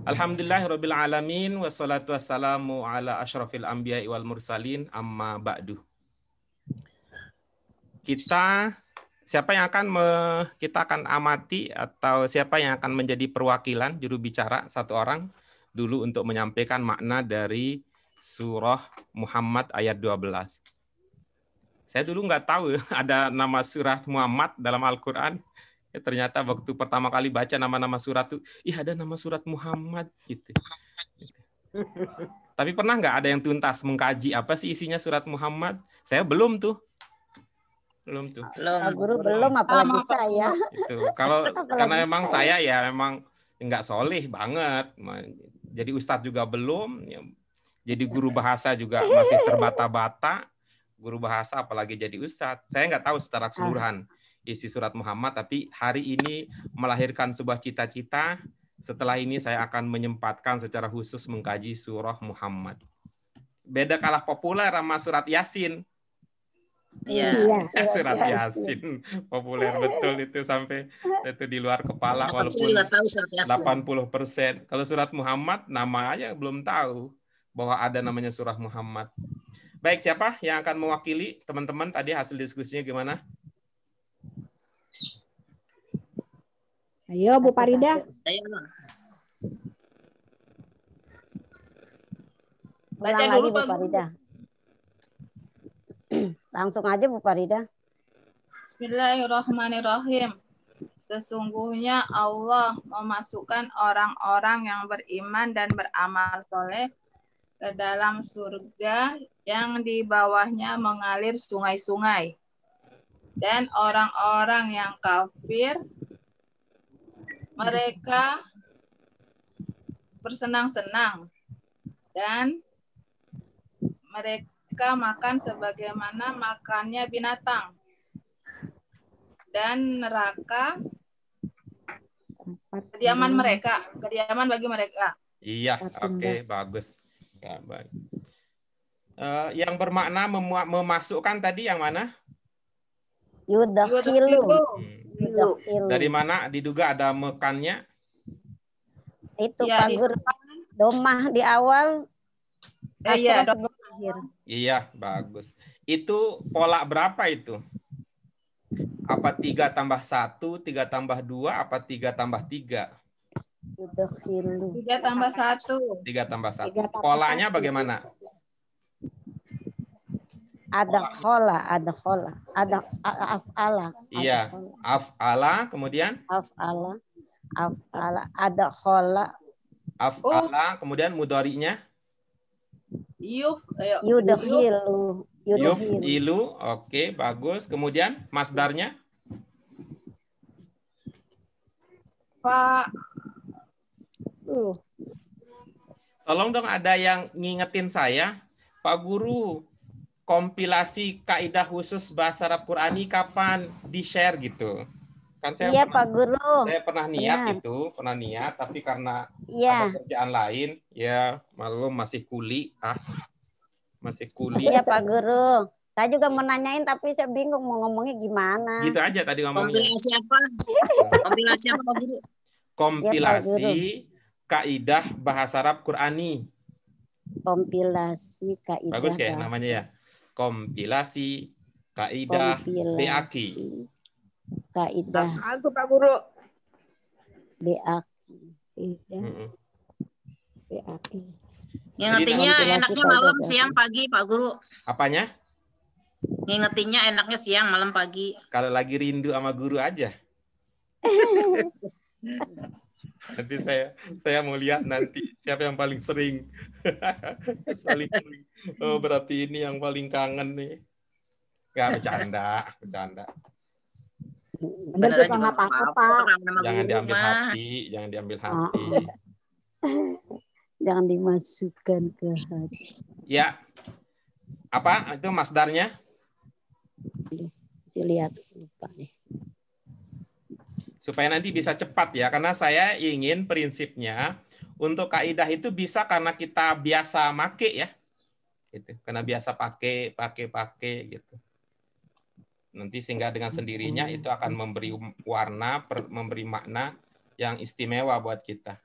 Alhamdulillahirabbil alamin wassalatu wassalamu ala asyrafil anbiya'i wal mursalin amma ba'du. Siapa yang kita akan amati atau siapa yang akan menjadi perwakilan juru bicara satu orang dulu untuk menyampaikan makna dari surah Muhammad ayat 12. Saya dulu nggak tahu ada nama surah Muhammad dalam Al-Quran. Ternyata waktu pertama kali baca nama-nama surat itu, ada nama surat Muhammad gitu. Tapi pernah nggak ada yang tuntas mengkaji apa sih isinya surat Muhammad? Saya belum tuh. Pak Guru belum, apalagi saya. Itu karena memang saya memang nggak soleh banget. Jadi ustadz juga belum. Jadi guru bahasa juga masih terbata-bata. Guru bahasa apalagi jadi ustadz. Saya nggak tahu secara keseluruhan isi surat Muhammad, tapi hari ini melahirkan sebuah cita-cita. Setelah ini saya akan menyempatkan secara khusus mengkaji surah Muhammad. Beda kalah populer sama surat Yasin. Iya. Surat Yasin populer betul itu, sampai itu di luar kepala walaupun 80%. Kalau surat Muhammad nama aja belum tahu bahwa ada namanya surah Muhammad. Baik, siapa yang akan mewakili teman-teman tadi hasil diskusinya gimana? Ayo Bu Farida. Baca dulu Bu Farida. Langsung aja Bu Farida. Bismillahirrahmanirrahim. Sesungguhnya Allah memasukkan orang-orang yang beriman dan beramal soleh ke dalam surga yang di bawahnya mengalir sungai-sungai. Dan orang-orang yang kafir, mereka bersenang-senang dan mereka makan sebagaimana makannya binatang. Dan neraka kediaman bagi mereka. Iya, oke, bagus. Ya, baik. Yang bermakna memasukkan tadi yang mana? Yudakhilu. Dari mana diduga ada mekannya? Itu Pak Guru. Domah di awal. Sebelum akhir. Iya, bagus. Itu pola berapa itu? Apa 3 tambah 1, 3 tambah 2, apa 3 tambah 3? 3 tambah 1. 3 tambah 1. Polanya bagaimana? Ada af'ala. Iya, af'ala, kemudian? Af'ala, ada khola. Af'ala, kemudian mudhari'nya? Yudakhilu. Yuf'ilu, oke, bagus. Kemudian masdarnya? Pak. Tolong dong ada yang ngingetin saya, Pak Guru, kompilasi kaidah khusus bahasa Arab Qurani kapan di-share gitu. Kan saya Pak Guru. Saya pernah niat tapi karena ada kerjaan lain, ya maklum masih kuli. Masih kuli. Iya Pak Guru. Saya juga mau nanyain tapi saya bingung mau ngomongnya gimana. Gitu aja tadi ngomongnya. Kompilasi apa? Kompilasi apa Pak Guru? Kompilasi kaidah bahasa Arab Qurani. Kompilasi kaidah. Bagus ya namanya ya. Kompilasi kaidah BAQ. Kaidah. Aku Pak Guru. BAQ. Ngingetinnya enaknya malam, siang, pagi, Pak Guru. Apanya? Ngingetinnya enaknya siang, malam, pagi. Kalau lagi rindu sama guru aja. Nanti saya mau lihat nanti siapa yang paling sering. Oh, berarti ini yang paling kangen nih. Gak bercanda. Beneran juga apa-apa. Jangan diambil hati. Jangan dimasukkan ke hati. Ya. Apa itu masdarnya? Lihat lupa nih. Supaya nanti bisa cepat ya, karena saya ingin prinsipnya untuk kaidah itu bisa karena kita biasa make ya. Gitu. Karena biasa pakai gitu. Nanti sehingga dengan sendirinya itu akan memberi warna, memberi makna yang istimewa buat kita.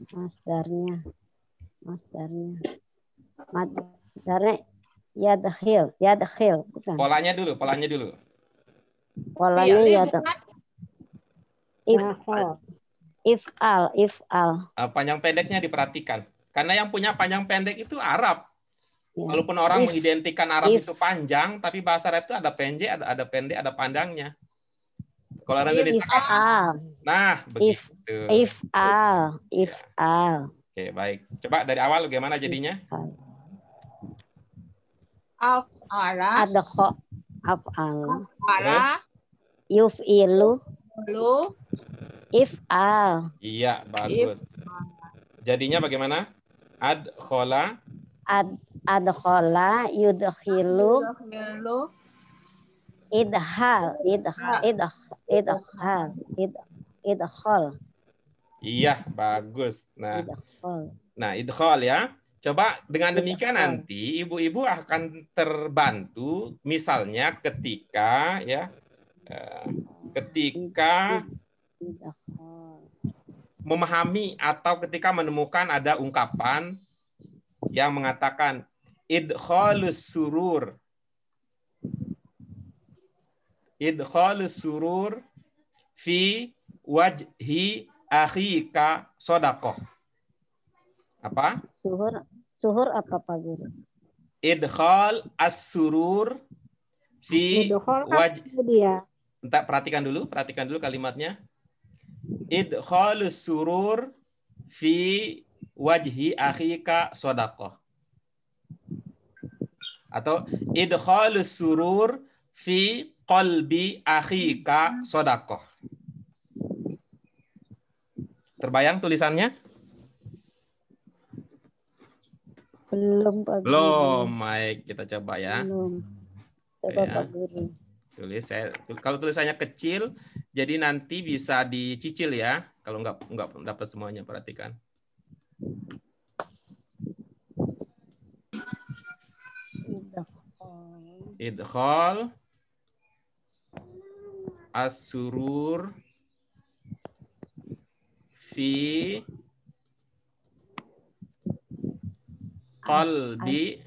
Masdarnya. Masdarnya yadkhil, bukan. Polanya dulu. Polanya Pilih, yadkhil. If'al. Panjang pendeknya diperhatikan. Karena yang punya panjang pendek itu Arab. Ya. Walaupun orang mengidentikan Arab if. itu panjang, tapi bahasa Arab itu ada pendek, ada panjangnya. Kalau orang Indonesia kan, nah begitu. If'al. Oke, baik. Coba dari awal gimana jadinya? Af'ala. Af'ala. Yuf'ilu. Lu. If'al. Iya, bagus. Jadinya bagaimana? Adkhola. Adkhola yudkhilu. Idhal. Iya, bagus. Nah, idkhol ya. Coba dengan demikian nanti ibu-ibu akan terbantu misalnya ketika memahami atau ketika menemukan ada ungkapan yang mengatakan idkhalus surur fi wajhi akhika sodakoh. Apa? Suhur apa Pak Guru? Idkhal as-surur fi wajhi. Entah, perhatikan dulu kalimatnya. Idkhalus surur fi wajhi akhika sodakoh. Atau idkhalus surur fi qalbi akhika sodakoh. Terbayang tulisannya? Belum Pak Guru. Belum, baik kita coba ya. Belum. Coba ya. Pak Guru. Kalau tulisannya kecil, jadi nanti bisa dicicil ya. Kalau nggak dapat semuanya, perhatikan. Idkhal as-surur fi qalbi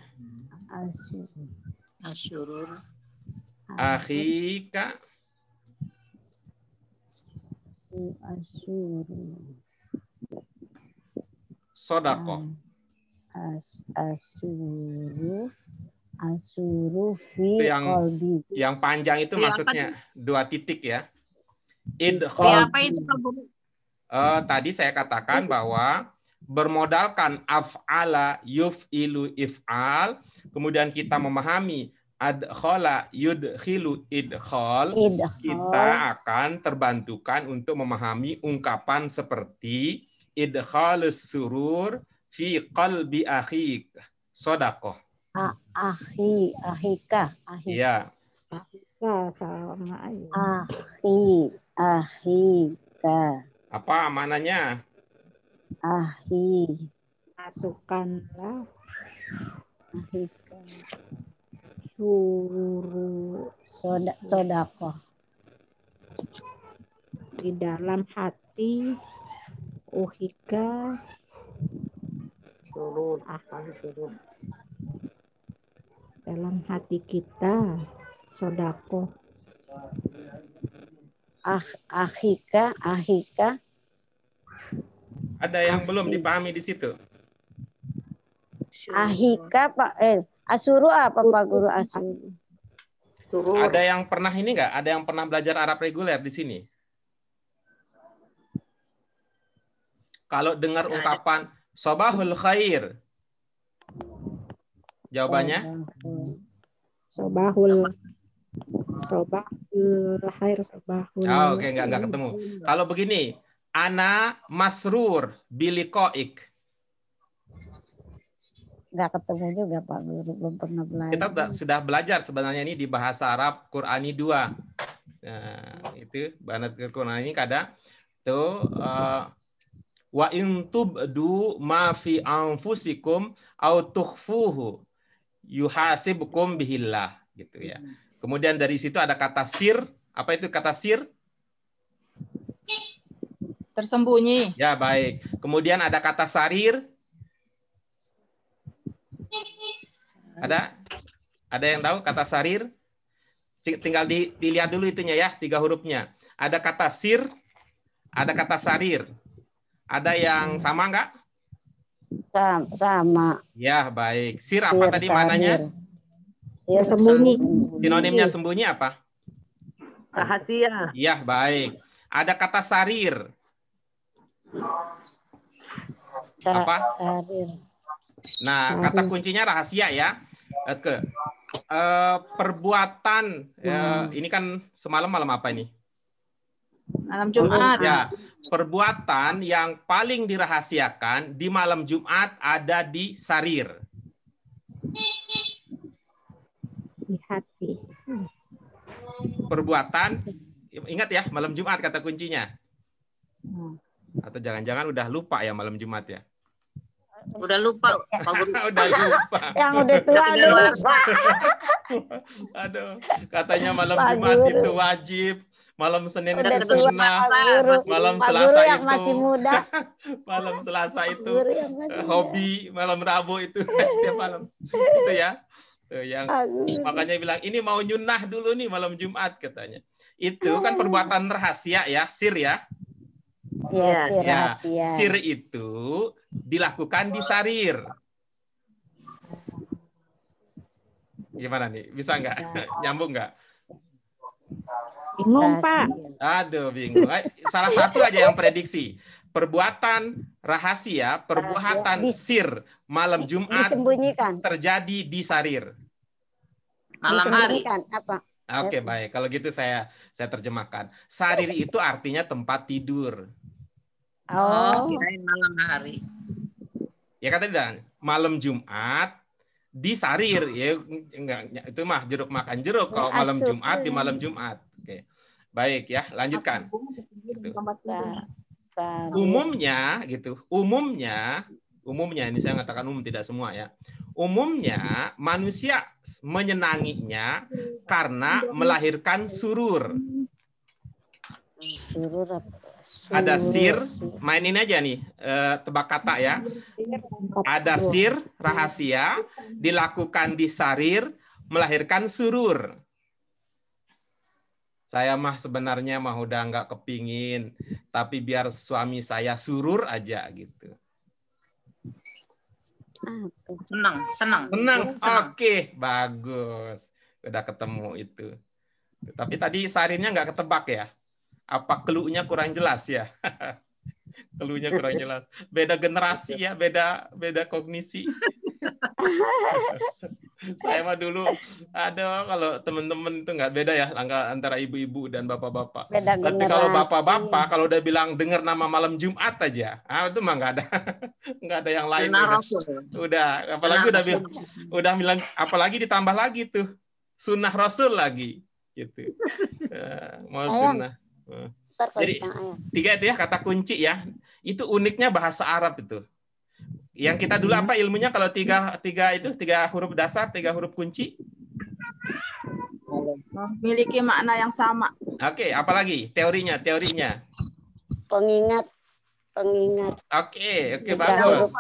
Asyurur. akhika sodakoh. Asuru fi qalbi. Yang panjang itu maksudnya 2 titik ya. Idkhal. Apa itu Pak Guru? Tadi saya katakan bahwa bermodalkan af'ala yuf'ilu if'al, kemudian kita memahami adkhala yudkhilu idkhal, kita akan terbantukan untuk memahami ungkapan seperti idkhalus surur fi qalbi akhik sodakoh. Ahika. Iya. Ahika. Apa mananya? Masukkanlah. Ahika. Surur. Sodakoh. Di dalam hati. Uhika. Surur. Dalam hati kita. Sodakoh. Ahika. Ada yang belum dipahami di situ? Ahika Pak. Asuru apa Pak Guru? Asuru. Ada yang pernah ini nggak? Ada yang pernah belajar Arab reguler di sini? Kalau dengar ungkapan sobahul khair, jawabannya? Sobahul khair. Oh, oke, nggak ketemu. Kalau begini, ana masrur biliqaik. Nggak ketemu juga Pak Guru, belum pernah belajar. Kita sudah belajar sebenarnya ini di bahasa Arab Qur'ani 2. Nah, itu banat ke Qur'ani kada tuh wa in tubdu ma fi anfusikum au tukhfuhu yuhasibkum bihillah gitu ya. Kemudian dari situ ada kata sir. Apa itu kata sir? Tersembunyi. Ya, baik. Kemudian ada kata sarir. Ada? Ada yang tahu kata sarir? Tinggal dilihat dulu itunya ya, 3 hurufnya. Ada kata sir, ada kata sarir. Ada yang sama nggak? Sama. Ya, baik. Sir apa Sir, tadi sarir. mananya? Sir Sembunyi. Sinonimnya sembunyi apa? Rahasia. Ya, baik. Ada kata sarir. Apa? Sarir. Nah, kata kuncinya rahasia ya. Oke. Perbuatan ini kan semalam malam apa ini? Malam Jumat. Ya, perbuatan yang paling dirahasiakan di malam Jumat ada di sarir. Di hati. Perbuatan, ingat ya, malam Jumat kata kuncinya. Atau jangan-jangan udah lupa ya malam Jumat ya? Udah lupa, Pak Guru. Udah lupa. Yang udah tua Udah dulu. kedaluarsa. Aduh, katanya malam Pak Jumat Guru. itu wajib, malam Senin Udah itu tua, sunnah, Pak Guru. malam Pak Selasa Guru yang itu masih muda. malam Selasa Pak itu Guru yang masih muda. hobi, malam Rabu itu setiap malam. Itu ya. Tuh yang Pak Guru. makanya bilang ini mau nyunah dulu nih malam Jumat katanya. Itu kan perbuatan rahasia ya, sir ya. Ya, sir Ya, rahasia. sir itu dilakukan di sarir. Gimana nih? Bisa nggak? Nyambung nggak? Bingung, Pak. Aduh, bingung. Salah satu aja yang prediksi. Perbuatan rahasia, perbuatan sir malam Jumat Disembunyikan. terjadi di sarir. Malam hari. Disembunyikan apa? Oke, baik. Kalau gitu saya terjemahkan. Sarir itu artinya tempat tidur. Oh, Oh, kirain malam hari. Ya kata dan malam Jumat di sarir ya enggak itu mah jeruk makan jeruk kalau malam Asup. Jumat di malam Jumat. Oke. Baik ya, lanjutkan. Gitu. sarir. Umumnya gitu. Umumnya ini saya mengatakan umum tidak semua ya. Umumnya manusia menyenanginya karena melahirkan surur. Surur apa? Ada sir, mainin aja nih tebak kata ya. Ada sir rahasia dilakukan di sarir melahirkan surur. Saya mah sebenarnya mah udah nggak kepingin, tapi biar suami saya surur aja gitu. Senang. Senang. Oke, bagus. Udah ketemu itu. Tapi tadi sarirnya nggak ketebak ya? Apa clue-nya kurang jelas ya? Clue-nya kurang jelas. Beda generasi ya, beda kognisi. Saya mah dulu ada kalau teman-teman itu nggak beda ya langkah antara ibu-ibu dan bapak-bapak. Beda Tapi kalau generasi. bapak-bapak kalau udah bilang dengar nama malam Jumat aja, itu mah nggak ada nggak ada yang lain. Sunnah Rasul. Udah apalagi udah bilang apalagi ditambah lagi tuh sunnah Rasul lagi gitu. Mau sunnah. Jadi 3 itu ya kata kunci ya. Itu uniknya bahasa Arab itu. Yang kita dulu apa ilmunya kalau tiga huruf dasar, 3 huruf kunci? Memiliki makna yang sama. Oke, apalagi teorinya? Pengingat. Oke, Tiga bagus. huruf.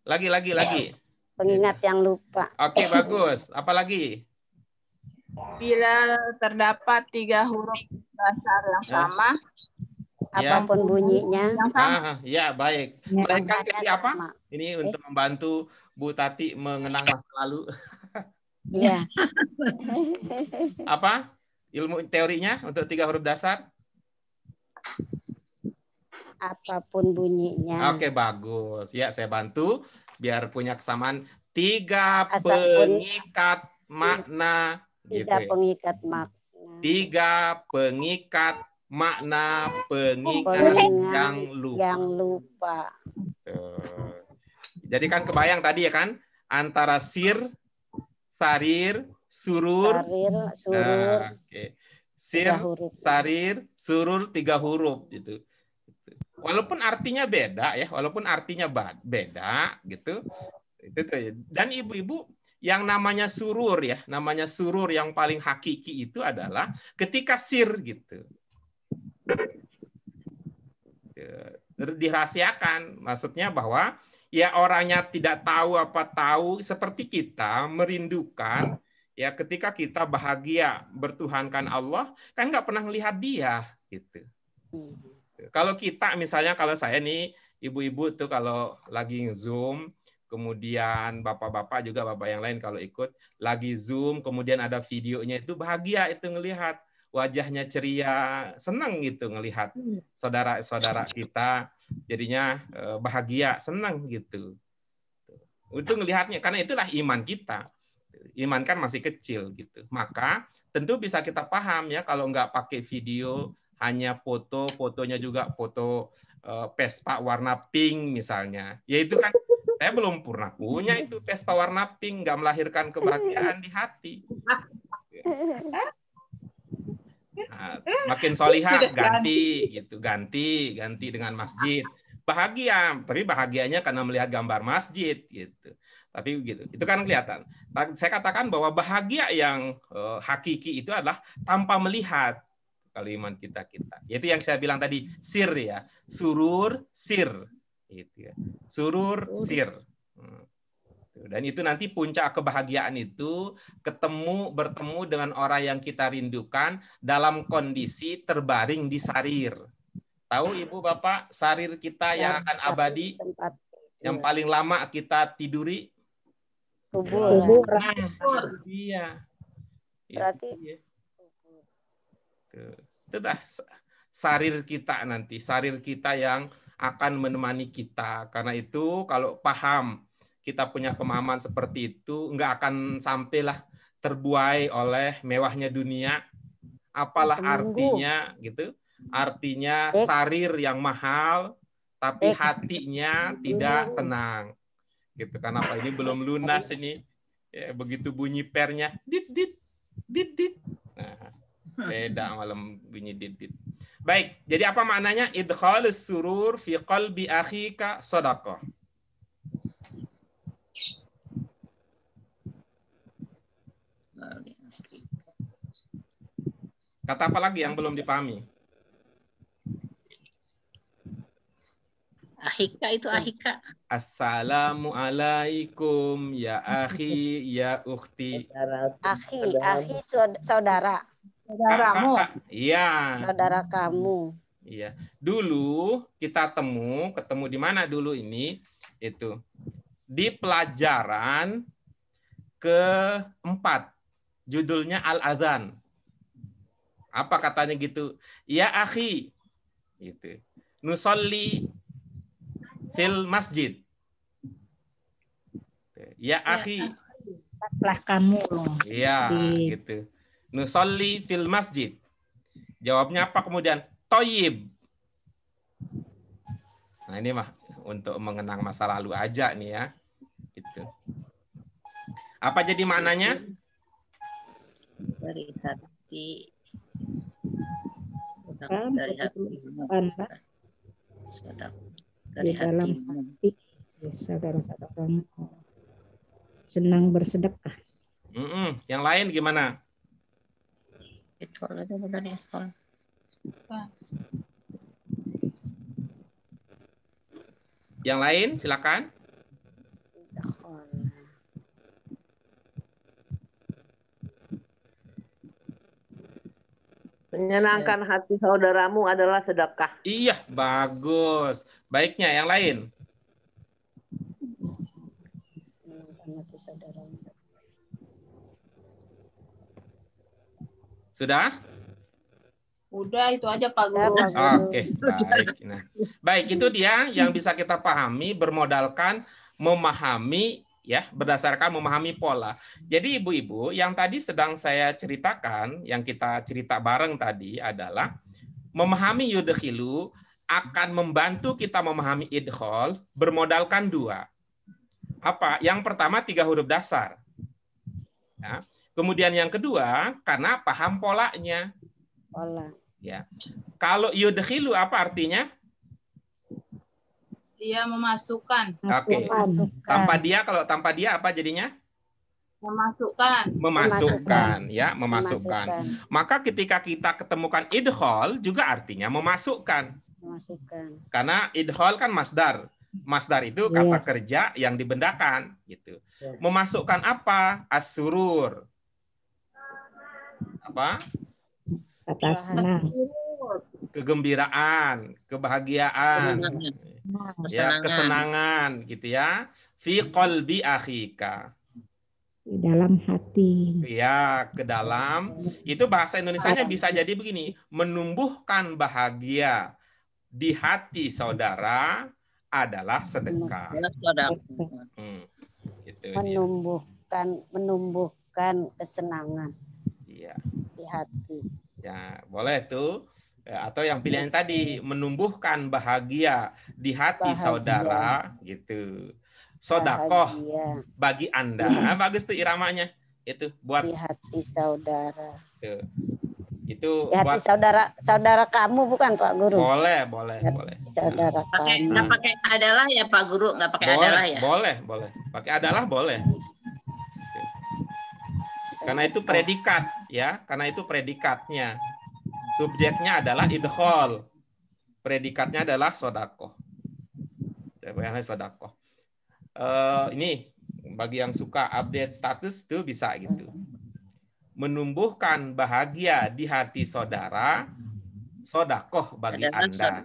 Lagi. Pengingat yang lupa. Oke, bagus. Apalagi? Bila terdapat 3 huruf dasar yang sama, Ya. Apapun bunyinya. yang sama. Ya, baik. Melahirkan maknanya teori apa? sama. Ini untuk membantu Bu Tati mengenang masa lalu. Iya. Apa? Ilmu teorinya untuk 3 huruf dasar? Apapun bunyinya. Oke, bagus. Ya, saya bantu biar punya kesamaan 3 Asapun- pengikat makna gitu. 3 pengikat makna. 3 pengikat makna pengingat Pengingat yang lupa. Yang lupa. Tuh. Jadi kan kebayang tadi ya kan antara sir, sarir, surur. Sarir, surur. Oke. Sir, 3 huruf. sarir, surur 3 huruf gitu. Walaupun artinya beda ya, beda gitu. Itu tuh. Dan ibu-ibu yang namanya surur ya, namanya surur yang paling hakiki itu adalah ketika sir gitu. dirahasiakan. Maksudnya bahwa ya orangnya tidak tahu apa tahu, seperti kita merindukan ya ketika kita bahagia bertuhankan Allah, kan nggak pernah melihat dia gitu. Kalau kita misalnya, kalau saya nih ibu-ibu tuh kalau lagi Zoom, kemudian bapak-bapak juga, bapak yang lain kalau ikut lagi Zoom, kemudian ada videonya, itu bahagia itu ngelihat wajahnya ceria, senang gitu ngelihat saudara-saudara kita jadinya bahagia, senang gitu. Itu ngelihatnya, karena itulah iman kita. Iman kan masih kecil gitu. Maka tentu bisa kita paham ya kalau nggak pakai video, hanya fotonya juga foto Vespa warna pink misalnya. Ya itu kan saya belum pernah punya itu Vespa warna pink, nggak melahirkan kebahagiaan di hati. Nah, makin solihah ganti gitu, ganti dengan masjid. Bahagia, tapi bahagianya karena melihat gambar masjid gitu. Tapi gitu, itu kan kelihatan. Saya katakan bahwa bahagia yang hakiki itu adalah tanpa melihat. Kalau iman kita. Yaitu yang saya bilang tadi, sir ya, surur, sir, gitu ya. Surur, sir. Dan itu nanti puncak kebahagiaan itu bertemu dengan orang yang kita rindukan dalam kondisi terbaring di sarir. Tahu Ibu Bapak, sarir kita yang akan abadi, yang paling lama kita tiduri? Kubur. Nah, iya. Berarti itu dah sarir kita nanti, sarir kita yang akan menemani kita. Karena itu kalau paham, kita punya pemahaman seperti itu, nggak akan sampailah terbuai oleh mewahnya dunia. Apalah artinya gitu? Artinya sarir yang mahal, tapi hatinya tidak tenang. Gitu. Kenapa ini belum lunas ini? Ya, begitu bunyi pernya, dit dit dit dit. Nah, beda malam bunyi dit dit. Baik, jadi apa maknanya idkhalus surur fi qalbi akhika shadaqah? Kata apa lagi yang belum dipahami? Ahika itu ahika. Assalamualaikum ya akhi ya ukhti. akhi saudara. Saudaramu. Iya. Saudara kamu. Iya. Dulu kita ketemu di mana dulu ini? Itu di pelajaran keempat. Judulnya Al-Adzan. Apa katanya gitu? Ya akhi. Gitu. Nusolli fil masjid. Ya akhi. Lah kamu. Iya, gitu. Nusolli fil masjid. Jawabnya apa kemudian? Toyib. Nah ini mah untuk mengenang masa lalu aja nih ya. Gitu. Apa jadi maknanya? Dari hati. Dari hatimu. Di dalam hati saudara-saudaramu senang bersedekah. Yang lain gimana? Yang lain silakan. Menyenangkan hati saudaramu adalah sedekah. Iya, bagus. Baiknya yang lain. Sudah? Udah itu aja Pak Guru. Oke, baik. Nah, baik, itu dia yang bisa kita pahami bermodalkan memahami ya, berdasarkan memahami pola. Jadi ibu-ibu, yang tadi sedang saya ceritakan, yang kita cerita bareng tadi adalah memahami yudkhilu akan membantu kita memahami idkhol bermodalkan dua. Apa? Yang pertama 3 huruf dasar. Ya. Kemudian yang kedua karena paham polanya. Pola. Ya. Kalau yudkhilu apa artinya? Dia memasukkan. Oke. Tanpa dia, kalau tanpa dia apa jadinya? Memasukkan, ya, memasukkan. Maka ketika kita ketemukan idkhol juga artinya memasukkan. Memasukkan. Karena idkhol kan masdar. Masdar itu kata kerja yang dibendakan gitu. Memasukkan apa? As-surur. Apa? Kata senang. Kegembiraan, kebahagiaan, ya, kesenangan gitu ya. Fi qalbi akhika. Di dalam hati. Ya, ke dalam. Itu bahasa Indonesianya bisa jadi begini, menumbuhkan bahagia di hati saudara adalah sedekah. Gitu dia. Menumbuhkan kesenangan Iya. di hati. Ya, boleh tuh. Atau yang pilihan tadi, menumbuhkan bahagia di hati saudara gitu. Sodakoh bagi Anda. Nah, bagus tuh iramanya. Itu buat di hati saudara. Tuh. Itu Di hati buat saudara kamu bukan Pak Guru? boleh. Saudara kamu. Nggak pakai adalah ya Pak Guru, nggak pakai Boleh, adalah ya. boleh. Pakai adalah boleh. Karena itu predikat ya, karena itu predikatnya. Subjeknya adalah idkhol. Predikatnya adalah sodakoh. Sodakoh. Ini bagi yang suka update status tuh bisa gitu. Menumbuhkan bahagia di hati saudara, sodakoh bagi Anda.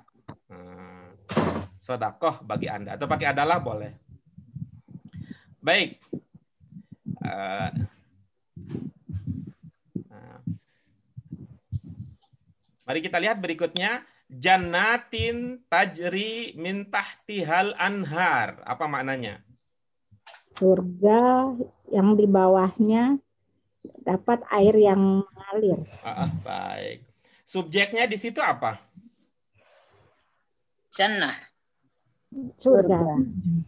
Sodakoh bagi Anda. Atau pakai adalah boleh. Baik. Mari kita lihat berikutnya. Jannatin tajri min tahtihal anhar. Apa maknanya? Surga yang di bawahnya dapat air yang mengalir. Baik. Subjeknya di situ apa? Jannah. Surga.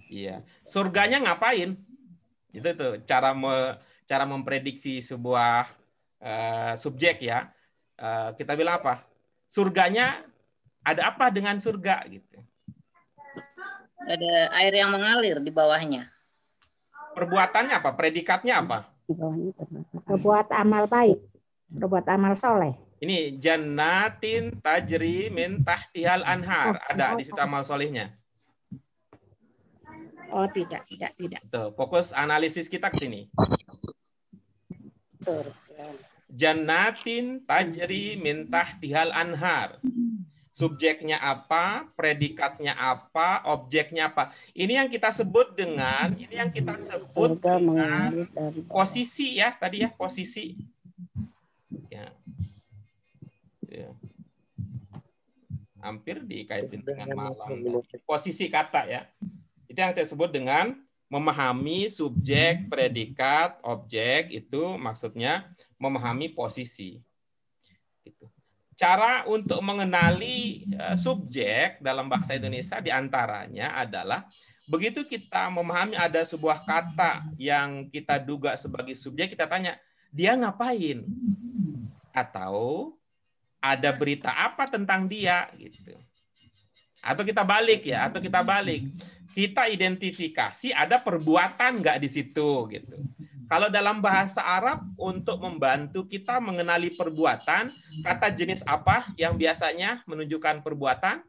Iya. Surganya ngapain? Itu tuh cara memprediksi sebuah subjek ya. Kita bilang apa? Surganya ada apa dengan surga gitu. Ada air yang mengalir di bawahnya. Perbuatannya apa? Predikatnya apa? Berbuat amal baik, berbuat amal soleh. Ini jannatin tajri min tahtihal anhar. Ada di situ amal solehnya. Oh, tidak. Tuh, fokus analisis kita ke sini. Jannatin tajri min tahtihal anhar. Subjeknya apa, predikatnya apa, objeknya apa. Ini yang kita sebut dengan posisi ya, tadi ya, posisi. Ya. Hampir dikaitin dengan malam. Posisi kata ya. Itu yang kita sebut dengan memahami subjek, predikat, objek, itu maksudnya memahami posisi. Gitu. Cara untuk mengenali subjek dalam bahasa Indonesia diantaranya adalah begitu kita memahami ada sebuah kata yang kita duga sebagai subjek, kita tanya, dia ngapain? Atau ada berita apa tentang dia? Gitu. Atau kita balik. Kita identifikasi ada perbuatan nggak di situ gitu. Kalau dalam bahasa Arab untuk membantu kita mengenali perbuatan, kata jenis apa yang biasanya menunjukkan perbuatan?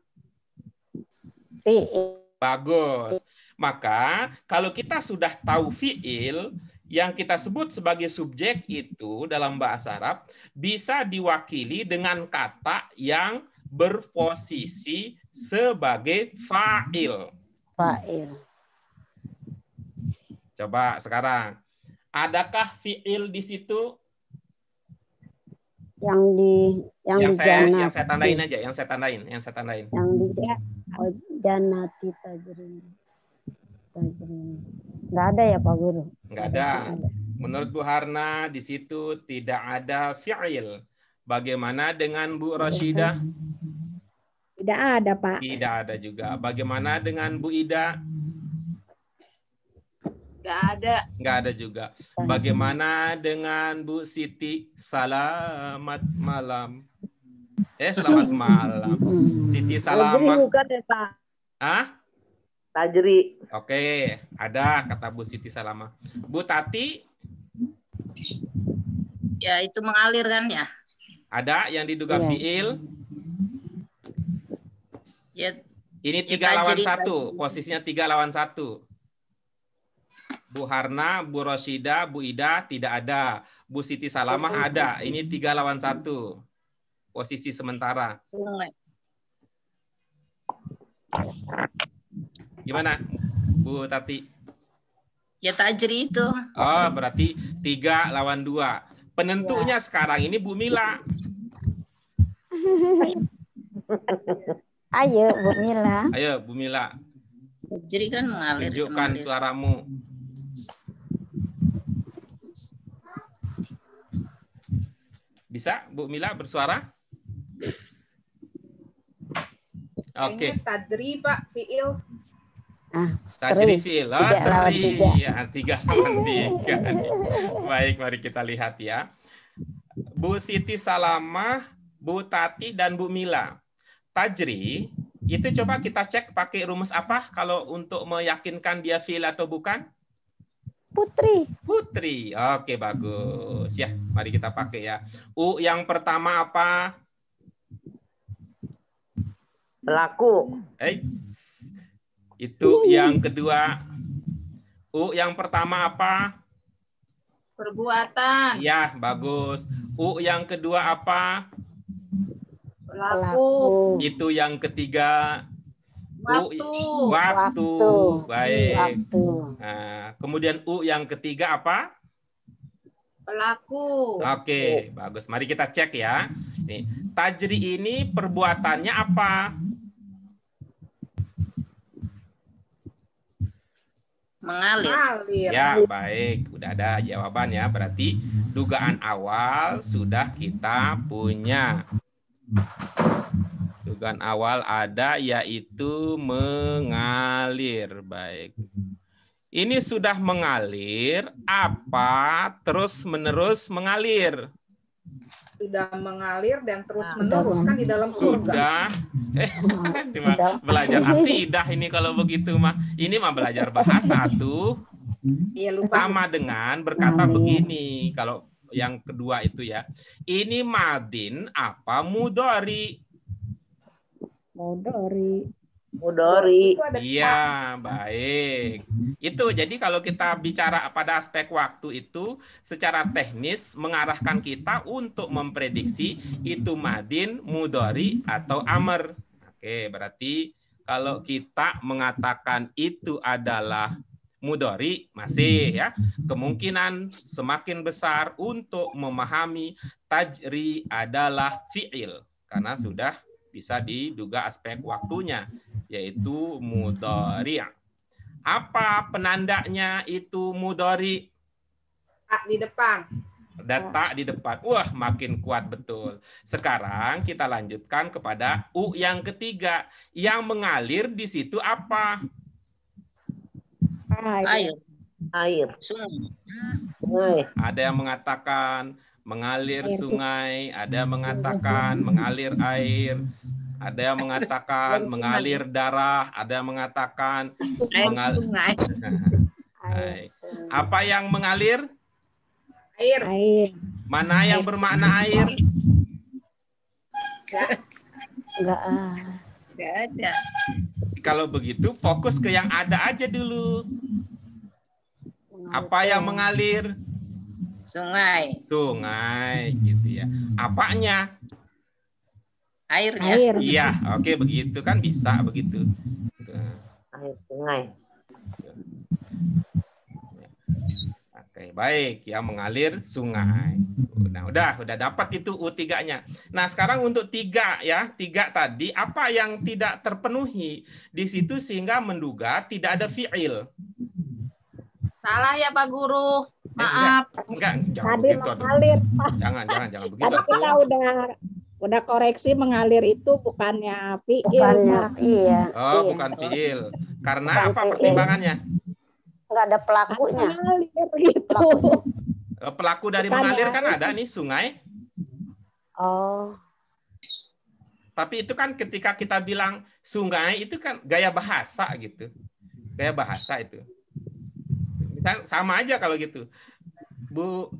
Fi'il. Bagus. Maka kalau kita sudah tahu fi'il, yang kita sebut sebagai subjek itu dalam bahasa Arab bisa diwakili dengan kata yang berposisi sebagai fa'il. Coba sekarang. Adakah fi'il di situ? Yang saya tandain aja, yang saya tandain. Yang di jannati tajri. Enggak ada ya Pak Guru? Enggak ada. Menurut Bu Harna di situ tidak ada fi'il. Bagaimana dengan Bu Rashidah? Tidak ada, Pak. Tidak ada juga. Bagaimana dengan Bu Ida? Nggak ada. Nggak ada juga. Bagaimana dengan Bu Siti? Selamat malam. Selamat malam. Siti selamat. Bukan ya, Pak. Hah? Tajri. Oke, ada kata Bu Siti Salama. Bu Tati? Ya, itu mengalir kan ya? Ada yang diduga fi'il? Ya, Ini ya 3 lawan tajri, 1. tajri. Posisinya 3 lawan 1. Bu Harna, Bu Rosyida, Bu Ida tidak ada. Bu Siti Salamah ada. Ini 3 lawan 1. Posisi sementara. Sungai. Gimana, Bu Tati? Ya tajri itu. Oh, berarti 3 lawan 2. Penentunya sekarang ini Bu Mila. Ayo Bu Mila. Ayo, Bu Mila. Tajri kan mengalir. Tunjukkan mengalir. suaramu. Bisa, Bu Mila bersuara? Oke. Kayaknya tadri, Pak, fiil. Tajri Seri. fiil. Oh, 3 lawan seri. 3. Ya, 3 lawan 3. Baik, mari kita lihat ya. Bu Siti Salamah, Bu Tati, dan Bu Mila. Tajri, itu coba kita cek pakai rumus apa kalau untuk meyakinkan dia fiil atau bukan? Putri. Putri. Oke, bagus. Ya, mari kita pakai ya. U yang pertama apa? Pelaku. Itu yang kedua. U yang pertama apa? Perbuatan. Ya, bagus. U yang kedua apa? Pelaku. Itu yang ketiga. Waktu. Waktu. Baik. Waktu. Nah, kemudian U yang ketiga apa? Pelaku. Oke, bagus. Mari kita cek ya. Nih, tajri ini perbuatannya apa? Mengalir. Mengalir. Ya, baik. Udah ada jawabannya. Berarti dugaan awal sudah kita punya. Dugaan awal ada, yaitu mengalir. Baik. Ini sudah mengalir, apa terus-menerus mengalir? Sudah mengalir dan terus menerus kan di dalam surga. Sudah. Belajar akidah ini kalau begitu mah. Ini mah belajar bahasa tuh. Iya, lupa. Sama dengan berkata begini. Kalau yang kedua itu ya. Ini madin apa mudori? Mudori. Itu ada Iya, baik. Itu jadi kalau kita bicara pada aspek waktu itu secara teknis mengarahkan kita untuk memprediksi itu madin, mudori atau amr. Oke, berarti kalau kita mengatakan itu adalah mudori masih ya, kemungkinan semakin besar untuk memahami tajri adalah fi'il karena sudah bisa diduga aspek waktunya, yaitu mudhari'. Apa penandanya itu mudhari'? tak di depan. Data di depan. Wah, makin kuat betul. Sekarang kita lanjutkan kepada U yang ketiga. Yang mengalir di situ apa? Air. Air. Sungai. Ada yang mengatakan mengalir sungai, ada yang mengatakan mengalir air, ada yang mengatakan mengalir darah, ada yang mengatakan Air sungai. Baik. Apa yang mengalir? Air. Mana yang bermakna air? Enggak. Nggak ada. Kalau begitu fokus ke yang ada aja dulu. Apa yang mengalir? Sungai. Sungai, gitu ya. Apanya? Airnya. Iya, oke begitu kan bisa begitu. Air sungai. Oke, baik ya, mengalir sungai. Nah, udah dapat itu U3-nya. Nah, sekarang untuk 3 ya, 3 tadi apa yang tidak terpenuhi di situ sehingga menduga tidak ada fi'il? Salah ya Pak Guru. Maaf. Enggak, jangan Tadi begitu. Aduh. mengalir, Pak. Jangan begitu. Tadi kita Atuh. udah koreksi mengalir itu bukannya fiil, Bukannya, Pak. iya. Oh, iya. bukan fi'il. Karena Bukan apa fi'il. pertimbangannya? Enggak ada pelakunya. Mengalir gitu. Pelaku dari Bukan mengalir yang kan itu. ada nih, sungai. Oh, Tapi itu kan ketika kita bilang sungai itu kan gaya bahasa gitu. Gaya bahasa itu. Misal, sama aja kalau gitu. Bu,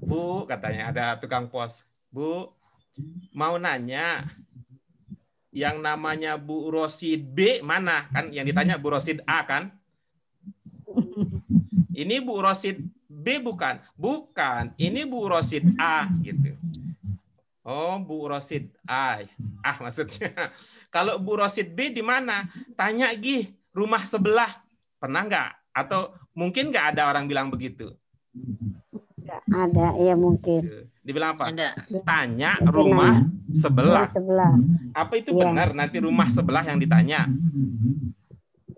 katanya ada tukang pos. Bu, mau nanya. yang namanya Bu Rosid B mana? Kan yang ditanya Bu Rosid A kan? Ini Bu Rosid B bukan? Bukan. Ini Bu Rosid A gitu. Oh, Bu Rosid A. Maksudnya. Kalau Bu Rosid B di mana? Tanya Gih, rumah sebelah. Pernah nggak? Atau mungkin nggak ada orang bilang begitu? Ada, ya mungkin. Dibilang apa? Ada. Tanya rumah sebelah. Sebelah. Apa itu Iya. benar nanti rumah sebelah yang ditanya?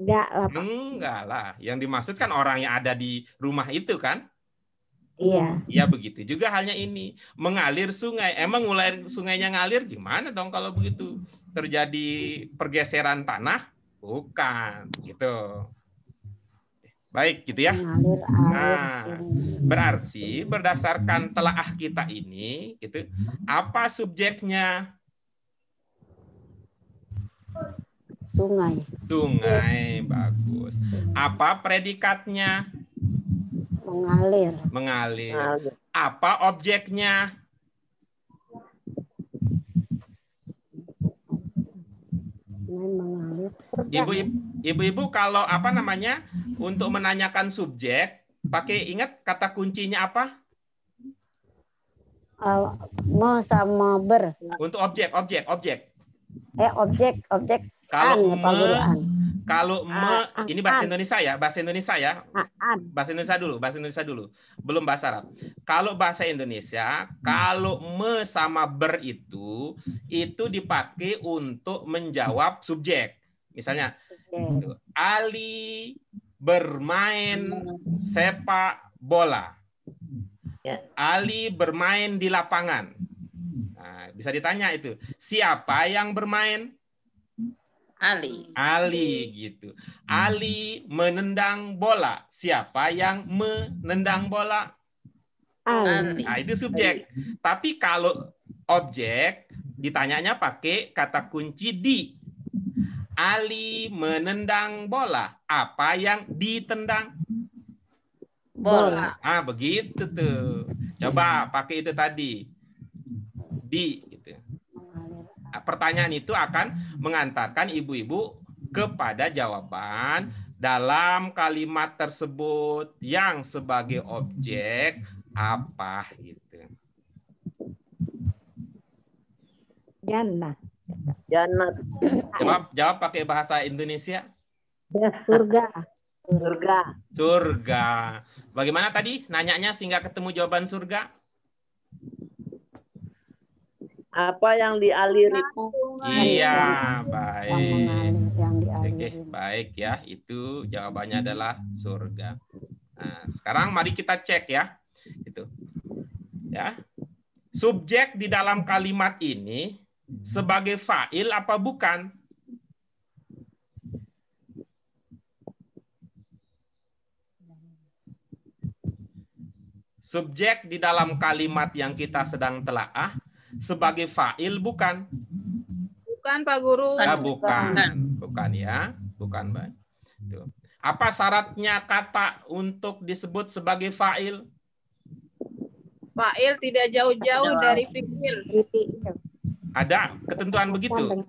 Enggak lah, Pak. Enggak lah. Yang dimaksud kan orang yang ada di rumah itu kan? Iya. Ya begitu juga halnya ini. Mengalir sungai. Emang mulai sungainya ngalir gimana dong kalau begitu? Terjadi pergeseran tanah? Bukan. Gitu. Baik gitu ya. Mengalir Nah, air. berarti berdasarkan telaah kita ini, gitu, apa subjeknya? Sungai. Sungai, bagus. Apa predikatnya? Mengalir. Mengalir. Mengalir. Apa objeknya? Sungai mengalir. Ibu-ibu kalau apa namanya untuk menanyakan subjek, pakai ingat kata kuncinya apa? Me sama ber. Untuk objek. Objek. Kalau An, Pak Guru, an. Kalau ini bahasa an. Indonesia ya, bahasa Indonesia ya. An. Bahasa Indonesia dulu. Belum bahasa Arab. Kalau bahasa Indonesia, kalau me sama ber itu dipakai untuk menjawab subjek. Misalnya, Ali bermain sepak bola. Ya. Ali bermain di lapangan. Nah, bisa ditanya itu, siapa yang bermain? Ali gitu. Ali menendang bola. Siapa yang menendang bola? Ali. Nah, itu subjek. Tapi kalau objek ditanyanya pakai kata kunci di. Ali menendang bola. Apa yang ditendang? Bola. Begitu tuh. Coba pakai itu tadi. Di gitu. Pertanyaan itu akan mengantarkan ibu-ibu kepada jawaban dalam kalimat tersebut yang sebagai objek apa gitu. Jannah. Jannat. Jawab pakai bahasa Indonesia. Surga. Surga. Bagaimana tadi nanyanya sehingga ketemu jawaban surga? Apa yang dialiri? Iya, Yang baik. mengalir, yang Oke, dialirin. baik ya. Itu jawabannya adalah surga. Nah, sekarang mari kita cek ya. Itu. Ya. Subjek di dalam kalimat ini sebagai fa'il apa bukan? Subjek di dalam kalimat yang kita sedang telaah sebagai fa'il bukan? Bukan, Pak Guru. Bukan ya. Bukan, Mbak. Tuh. Apa syaratnya kata untuk disebut sebagai fa'il? Fa'il tidak jauh-jauh dari fi'il. Ada ketentuan begitu?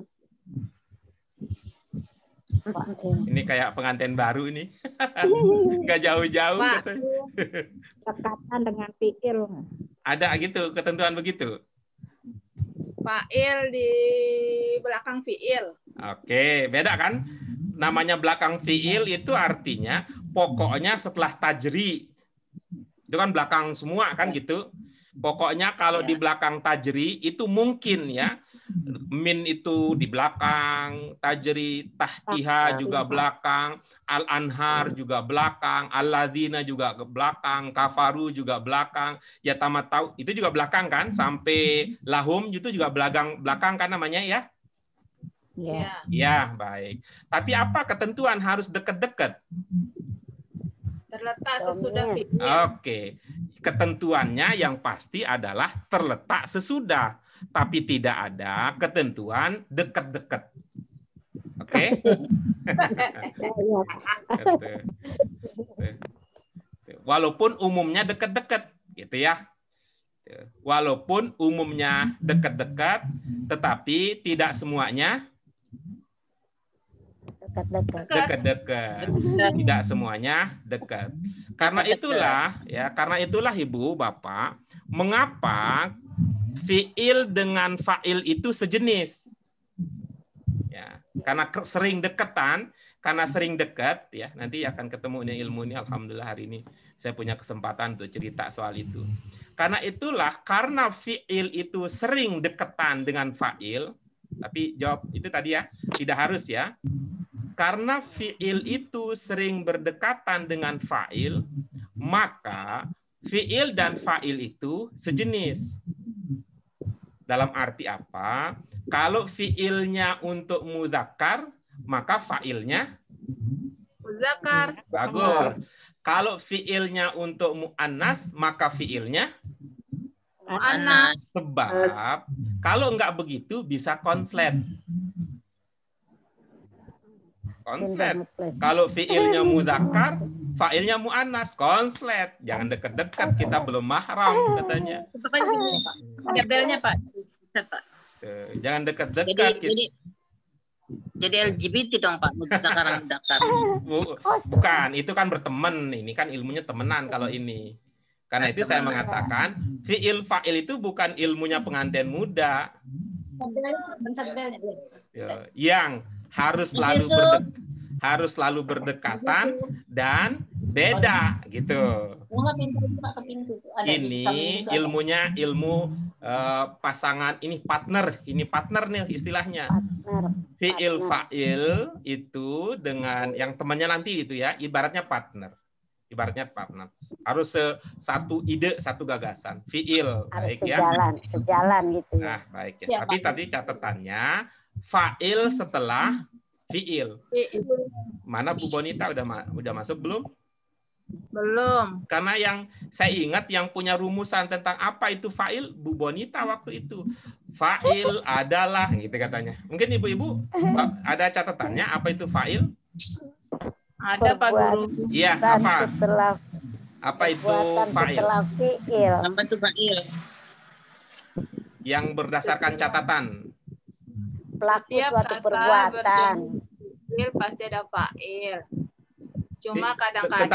Ini kayak pengantin baru ini. Nggak jauh-jauh. Pak. Dekatan dengan fi'il. Ada gitu, ketentuan begitu? Fa'il di belakang fi'il. Oke, beda kan? Namanya belakang fi'il itu artinya pokoknya setelah tajri. Itu kan belakang semua kan gitu. Pokoknya kalau di belakang tajri itu mungkin ya. Min itu di belakang, tajri, tahtiha juga belakang, al-anhar juga belakang, al-ladzina juga ke belakang, kafaru juga belakang, ya tamatau itu juga belakang kan, sampai lahum itu juga belakang kan namanya ya? Ya. Ya, baik. Tapi apa ketentuan harus dekat-dekat? Terletak sesudah fi'il. Oke. Ketentuannya yang pasti adalah terletak sesudah. Tapi tidak ada ketentuan dekat-dekat. Oke? Walaupun umumnya dekat-dekat, gitu ya. Walaupun umumnya dekat-dekat, tetapi tidak semuanya Dekat-dekat. Dekat-dekat. Tidak semuanya dekat. Karena itulah Ibu, Bapak, mengapa fiil dengan fa'il itu sejenis. Ya, karena sering dekat ya, nanti akan ketemu ini ilmu ini. Alhamdulillah hari ini saya punya kesempatan untuk cerita soal itu. Karena fiil itu sering dekatan dengan fa'il, tapi jawab itu tadi ya, tidak harus ya. Karena fiil itu sering berdekatan dengan fa'il, maka fiil dan fa'il itu sejenis. Dalam arti apa? Kalau fiilnya untuk mudzakkar, maka fa'ilnya Muzakkar. bagus. Kalau fiilnya untuk muannas, maka fiilnya Muannas. sebab kalau enggak begitu bisa konslet. Konslet. Kalau fiilnya mudzakkar, fa'ilnya muannas, konslet. Jangan dekat-dekat, kita belum mahram katanya. Pokoknya gini, Pak. Ada belnya, Pak. Pak. Jangan dekat-dekat. Jadi LGBT dong, Pak. Muzakkar. Bukan, itu kan berteman. Ini kan ilmunya temenan kalau ini. Karena itu saya mengatakan fiil fa'il itu bukan ilmunya pengantin muda. Ya, yang harus selalu berdekatan dan beda gitu. Ini ilmunya ilmu pasangan, ini partner nih istilahnya. Fiil fa'il itu dengan yang temannya nanti itu ya, ibaratnya partner. Harus satu ide, satu gagasan. Fiil, Harus baik ya. Sejalan gitu ya. Nah, baik ya. Tapi tadi catatannya fa'il setelah fiil. Mana Bu Bonita udah masuk belum? Belum. Karena yang saya ingat yang punya rumusan tentang apa itu fa'il, Bu Bonita waktu itu. Fa'il adalah gitu katanya. Mungkin Ibu-ibu ada catatannya apa itu fa'il? Ada Pak Guru. Iya, apa? Apa itu fa'il? Setelah fiil. Apa itu fa'il? Yang berdasarkan catatan. Pelaku Tiap suatu kata perbuatan. Fiil pasti ada fa'il. Cuma kadang-kadang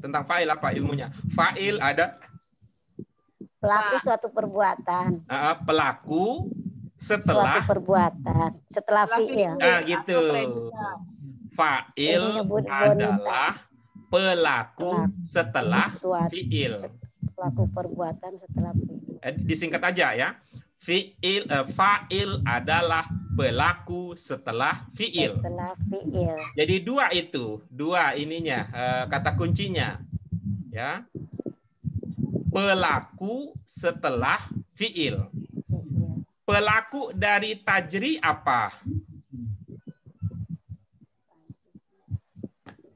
Tentang fa'il apa ilmunya? Fa'il ada Pelaku suatu perbuatan. Pelaku setelah Suatu perbuatan. Setelah fiil. Nah, gitu. Fa'il adalah pelaku setelah fiil. Pelaku perbuatan setelah fiil. Disingkat aja ya. Fa'il adalah pelaku setelah fiil. Setelah fiil. Jadi dua ininya kata kuncinya. Ya. Pelaku setelah fiil. Pelaku dari tajri apa?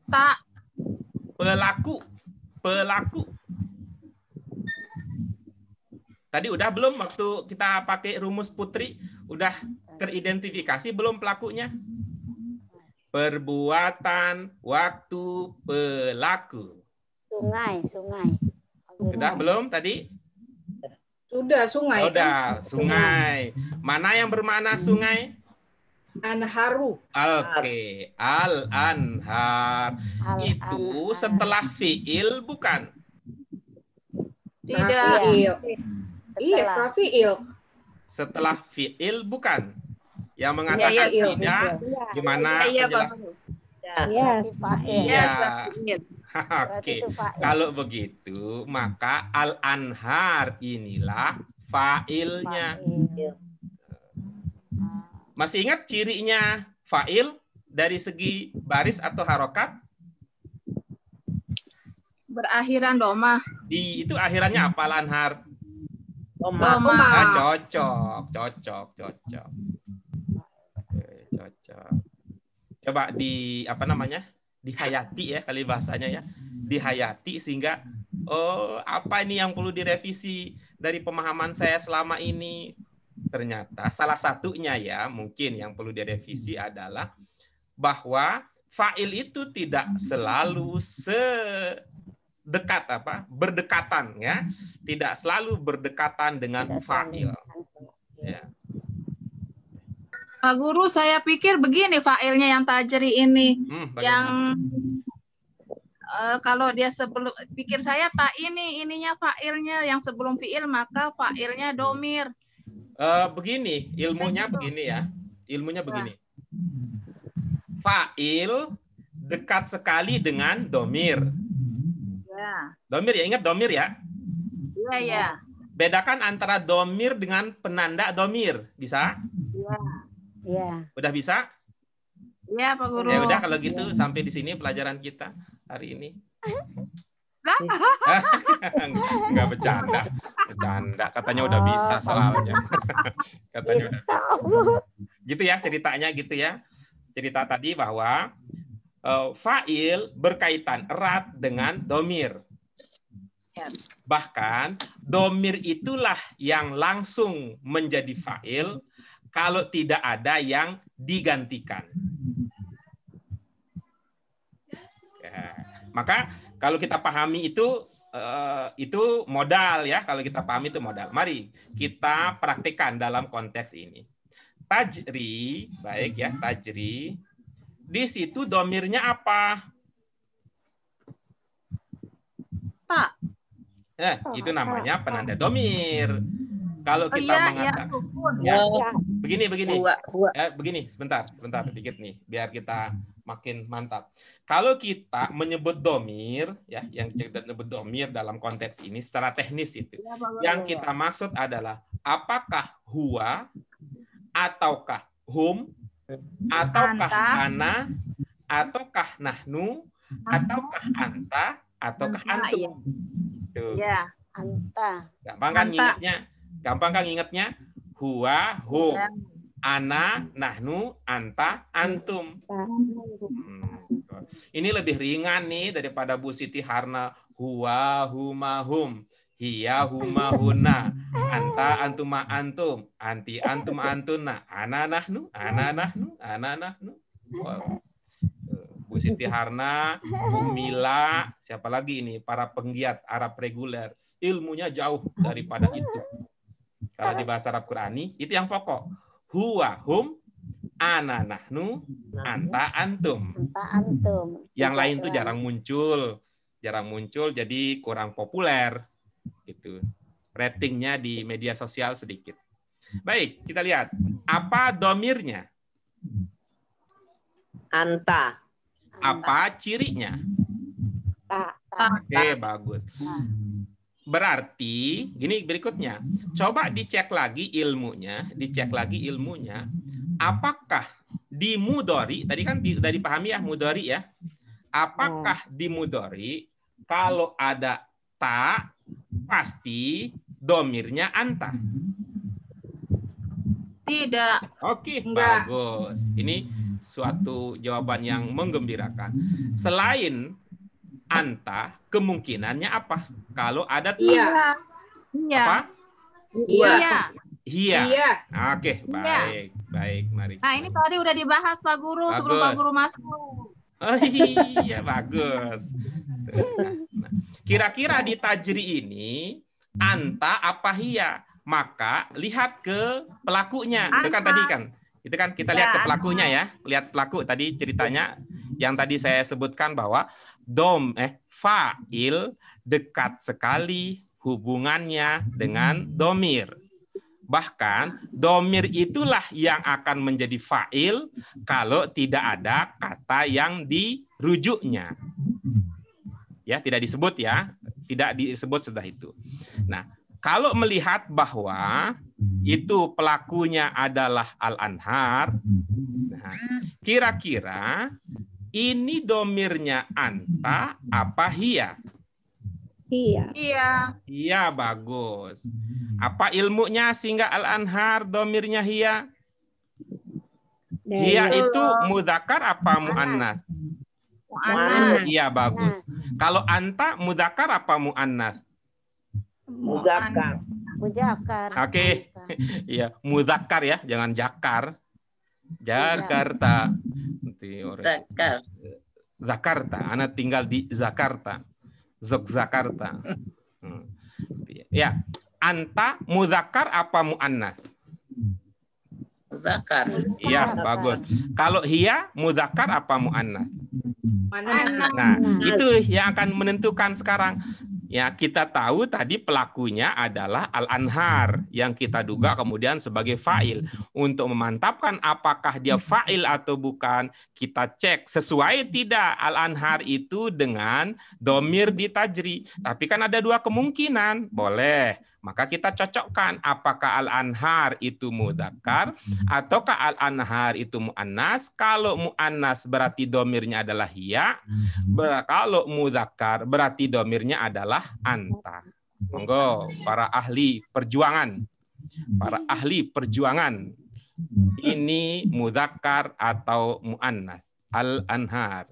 tak Pelaku. Tadi udah belum waktu kita pakai rumus Putri? Udah teridentifikasi belum pelakunya? Perbuatan, waktu, pelaku. Sungai. Sudah belum tadi? Sudah, sungai. Sudah, sungai. Mana yang bermakna sungai? Anharu. Oke, al-anhar. Itu setelah fiil bukan? Tidak. Iya, setelah fiil. Setelah fiil bukan? Yang mengatakan tidak, gimana? Iya. Oke, kalau begitu maka al-anhar inilah fa'ilnya. Masih ingat cirinya fa'il dari segi baris atau harokat? berakhiran doma. Itu akhirannya apa al-anhar? Doma. Cocok. Coba dihayati ya kali bahasanya ya. Dihayati sehingga apa ini yang perlu direvisi dari pemahaman saya selama ini? Ternyata salah satunya ya mungkin yang perlu direvisi adalah bahwa fa'il itu tidak selalu berdekatan ya, tidak selalu berdekatan dengan fa'il. Ya. Pak Guru, saya pikir begini fa'ilnya yang tajri ini. Yang Bagaimana? kalau dia sebelum, pikir saya tak ininya fa'ilnya yang sebelum fi'il, maka fa'ilnya domir. Begini, ilmunya begini ya. Ilmunya begini. Fa'il dekat sekali dengan domir. Ya. Domir ya, ingat domir ya. Iya, ya. Bedakan antara domir dengan penanda domir. Bisa? Iya. Iya. Udah bisa? Iya, Pak Guru. Ya udah kalau gitu sampai di sini pelajaran kita hari ini. Enggak bercanda. Bercanda. Katanya udah bisa soalnya. Katanya udah bisa. Gitu ya ceritanya gitu ya. Cerita tadi bahwa fa'il berkaitan erat dengan domir. Bahkan domir itulah yang langsung menjadi fa'il kalau tidak ada yang digantikan. Ya. Maka kalau kita pahami itu modal ya. Kalau kita pahami itu modal. Mari kita praktikkan dalam konteks ini. Tajri, baik ya, tajri. Di situ domirnya apa? Tak. Itu namanya penanda domir. Kalau kita mengatakan, begini, begini, sebentar, dikit nih, biar kita makin mantap. Kalau kita menyebut domir, ya, yang kita sebut domir dalam konteks ini secara teknis itu, yang kita maksud adalah apakah huwa, ataukah hum, ataukah ana, ataukah nahnu, ataukah anta, ataukah antum. Tuh. Ya. Anta. Gampang kan ingatnya? Huwa, hum, ana, nahnu, anta, antum. Ini lebih ringan nih daripada Bu Siti Harna. Huwa, huma, hum. Hiya, huma, huna. Anta, antuma, antum. Anti, antum, antuna. Ana, nahnu, ana, nahnu, ana, nahnu. Wow. Bu Siti Harna, Bu Mila, siapa lagi ini? Para penggiat Arab reguler. Ilmunya jauh daripada itu. Kalau di bahasa Arab Qurani, itu yang pokok. Huwa, hum, ana, nahnu, anta, antum. Anta, antum. Yang lain tuh jarang muncul, jadi kurang populer. Gitu. Ratingnya di media sosial sedikit. Baik, kita lihat. Apa domirnya? Anta. Apa cirinya? Oke, bagus. Berarti, gini berikutnya. Coba dicek lagi ilmunya. Apakah di mudhari, tadi kan sudah dipahami ya, mudhari ya. Apakah di mudhari, kalau ada ta, pasti domirnya anta? Tidak. Oke, Enggak. bagus. Ini suatu jawaban yang menggembirakan. Selain anta, kemungkinannya apa? Kalau ada ta. Iya. Iya. Apa? Iya. Hia. Iya. Oke, baik. Baik, mari. Nah, ini tadi udah dibahas Pak Guru sebelum Bagus. Pak Guru masuk. Oh iya, bagus. Nah, kira-kira di tajri ini, anta apa hia? Maka lihat ke pelakunya. Itu kan tadi kan. Itu kan kita lihat ke pelakunya ya. Lihat pelaku tadi ceritanya yang tadi saya sebutkan bahwa fa'il dekat sekali hubungannya dengan domir. Bahkan domir itulah yang akan menjadi fa'il kalau tidak ada kata yang dirujuknya. Ya, tidak disebut ya. Tidak disebut sudah itu. Nah, kalau melihat bahwa itu pelakunya adalah Al-Anhar, nah, kira-kira ini domirnya anta apa hia? Iya. Iya. Iya, bagus. Apa ilmunya sehingga Al-Anhar domirnya hia? Hia itu mudzakkar apa muannas? Mu'annas. Iya, bagus. Kalau anta mudzakkar apa muannas? Muzakkar. Mujakkar. Oke. Iya, mudzakkar ya, jangan jakar. Jakarta. Nanti orang Jakarta, anak tinggal di Jakarta. Yogyakarta. Ya, anta mudzakkar apa muannas? Muzakkar. Iya, bagus. Kalau hiya mudzakkar apa muannas? Muannas. Nah, itu yang akan menentukan sekarang. Ya, kita tahu tadi pelakunya adalah al-anhar yang kita duga kemudian sebagai fa'il. Untuk memantapkan apakah dia fa'il atau bukan, kita cek sesuai tidak al-anhar itu dengan domir di tajri. Tapi kan ada dua kemungkinan. Boleh. Maka kita cocokkan apakah al-anhar itu mudzakkar ataukah al-anhar itu muannas. Kalau muannas berarti domirnya adalah hiya. Kalau mudzakkar berarti domirnya adalah anta. Monggo para ahli perjuangan. Para ahli perjuangan. Ini mudzakkar atau muannas? Al-anhar.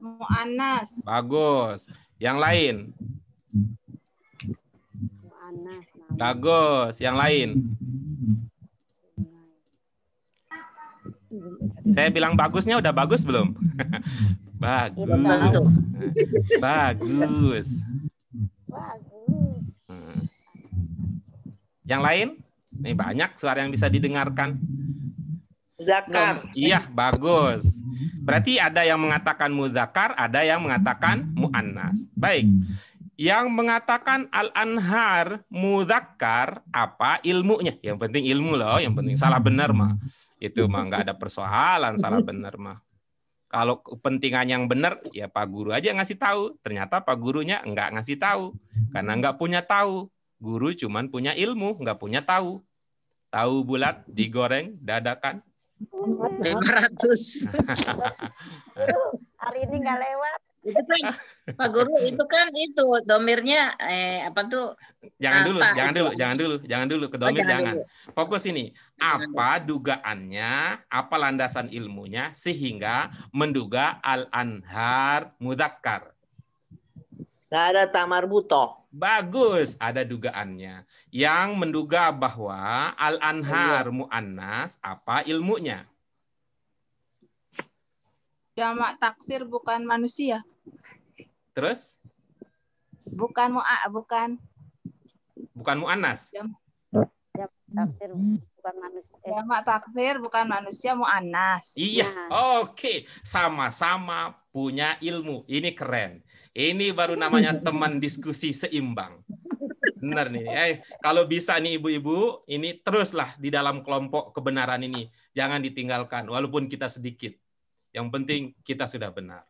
Mu'annas. Bagus. Yang lain? Mu'annas. Bagus. Yang lain? Saya bilang bagusnya udah bagus belum? Bagus. Tentu. Bagus. Bagus. Yang lain? Nih banyak suara yang bisa didengarkan. Muzakkar. Iya, bagus. Berarti ada yang mengatakan mudzakkar, ada yang mengatakan muannas. Baik. Yang mengatakan al-anhar mudzakkar apa ilmunya? Yang penting ilmu loh, yang penting salah benar mah. Itu mah nggak ada persoalan salah benar mah. Kalau kepentingan yang benar, ya Pak Guru aja ngasih tahu. Ternyata Pak Gurunya nggak ngasih tahu. Karena nggak punya tahu. Guru cuman punya ilmu, nggak punya tahu. Tahu bulat, digoreng, dadakan. 500. Hari ini nggak lewat. Itu kan Pak Guru, itu kan itu domirnya apa tuh? Jangan dulu, Anta jangan itu. dulu, jangan dulu ke domir, jangan jangan. dulu. Fokus ini. Apa dugaannya, apa landasan ilmunya sehingga menduga al-anhar mudzakkar? Nggak ada tamar butoh. Bagus, ada dugaannya. Yang menduga bahwa al-anhar muannas, apa ilmunya? Jamak taksir bukan manusia. Terus? Bukan Bukan muannas. Tafsir bukan manusia. jamak taksir bukan manusia mu'annas. Iya, oke. Sama-sama punya ilmu. Ini keren. Ini baru namanya teman diskusi seimbang. Benar nih. Kalau bisa nih ibu-ibu, ini teruslah di dalam kelompok kebenaran ini. Jangan ditinggalkan, walaupun kita sedikit. Yang penting kita sudah benar.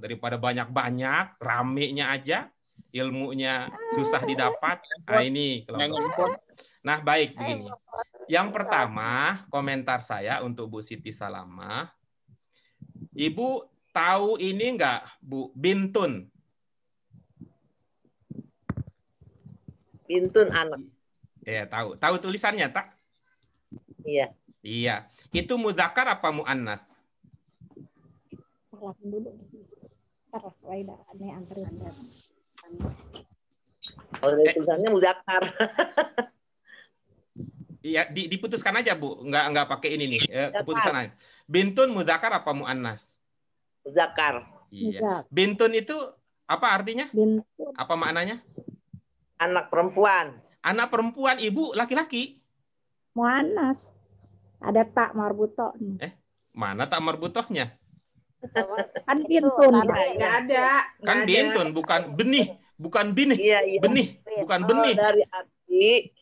Daripada banyak-banyak, ramenya aja, ilmunya susah didapat. Nah ini Nggak kelompok. nyangkut. Nah baik begini. Yang pertama, komentar saya untuk Bu Siti Salamah. Ibu tahu ini enggak, Bu? Bintun. Bintun anak. Ya, tahu. Tahu tulisannya, tak? Iya. Iya. Itu mudzakkar apa muannas? Kalau dari tulisannya muzakkar. Iya, diputuskan aja, Bu. Enggak pakai ini nih, keputusan aja. Bintun mudzakkar apa muannas? Muzakkar. Iya. Bintun itu apa artinya? Apa maknanya? Anak perempuan. Anak perempuan, ibu laki-laki. Muannas. Ada tak marbuto. Mana tak marbutohnya? Kan bintun. Nggak ada. Kan bintun, bukan benih. Bukan benih. Iya, iya. Benih, bukan Oh, benih. dari arti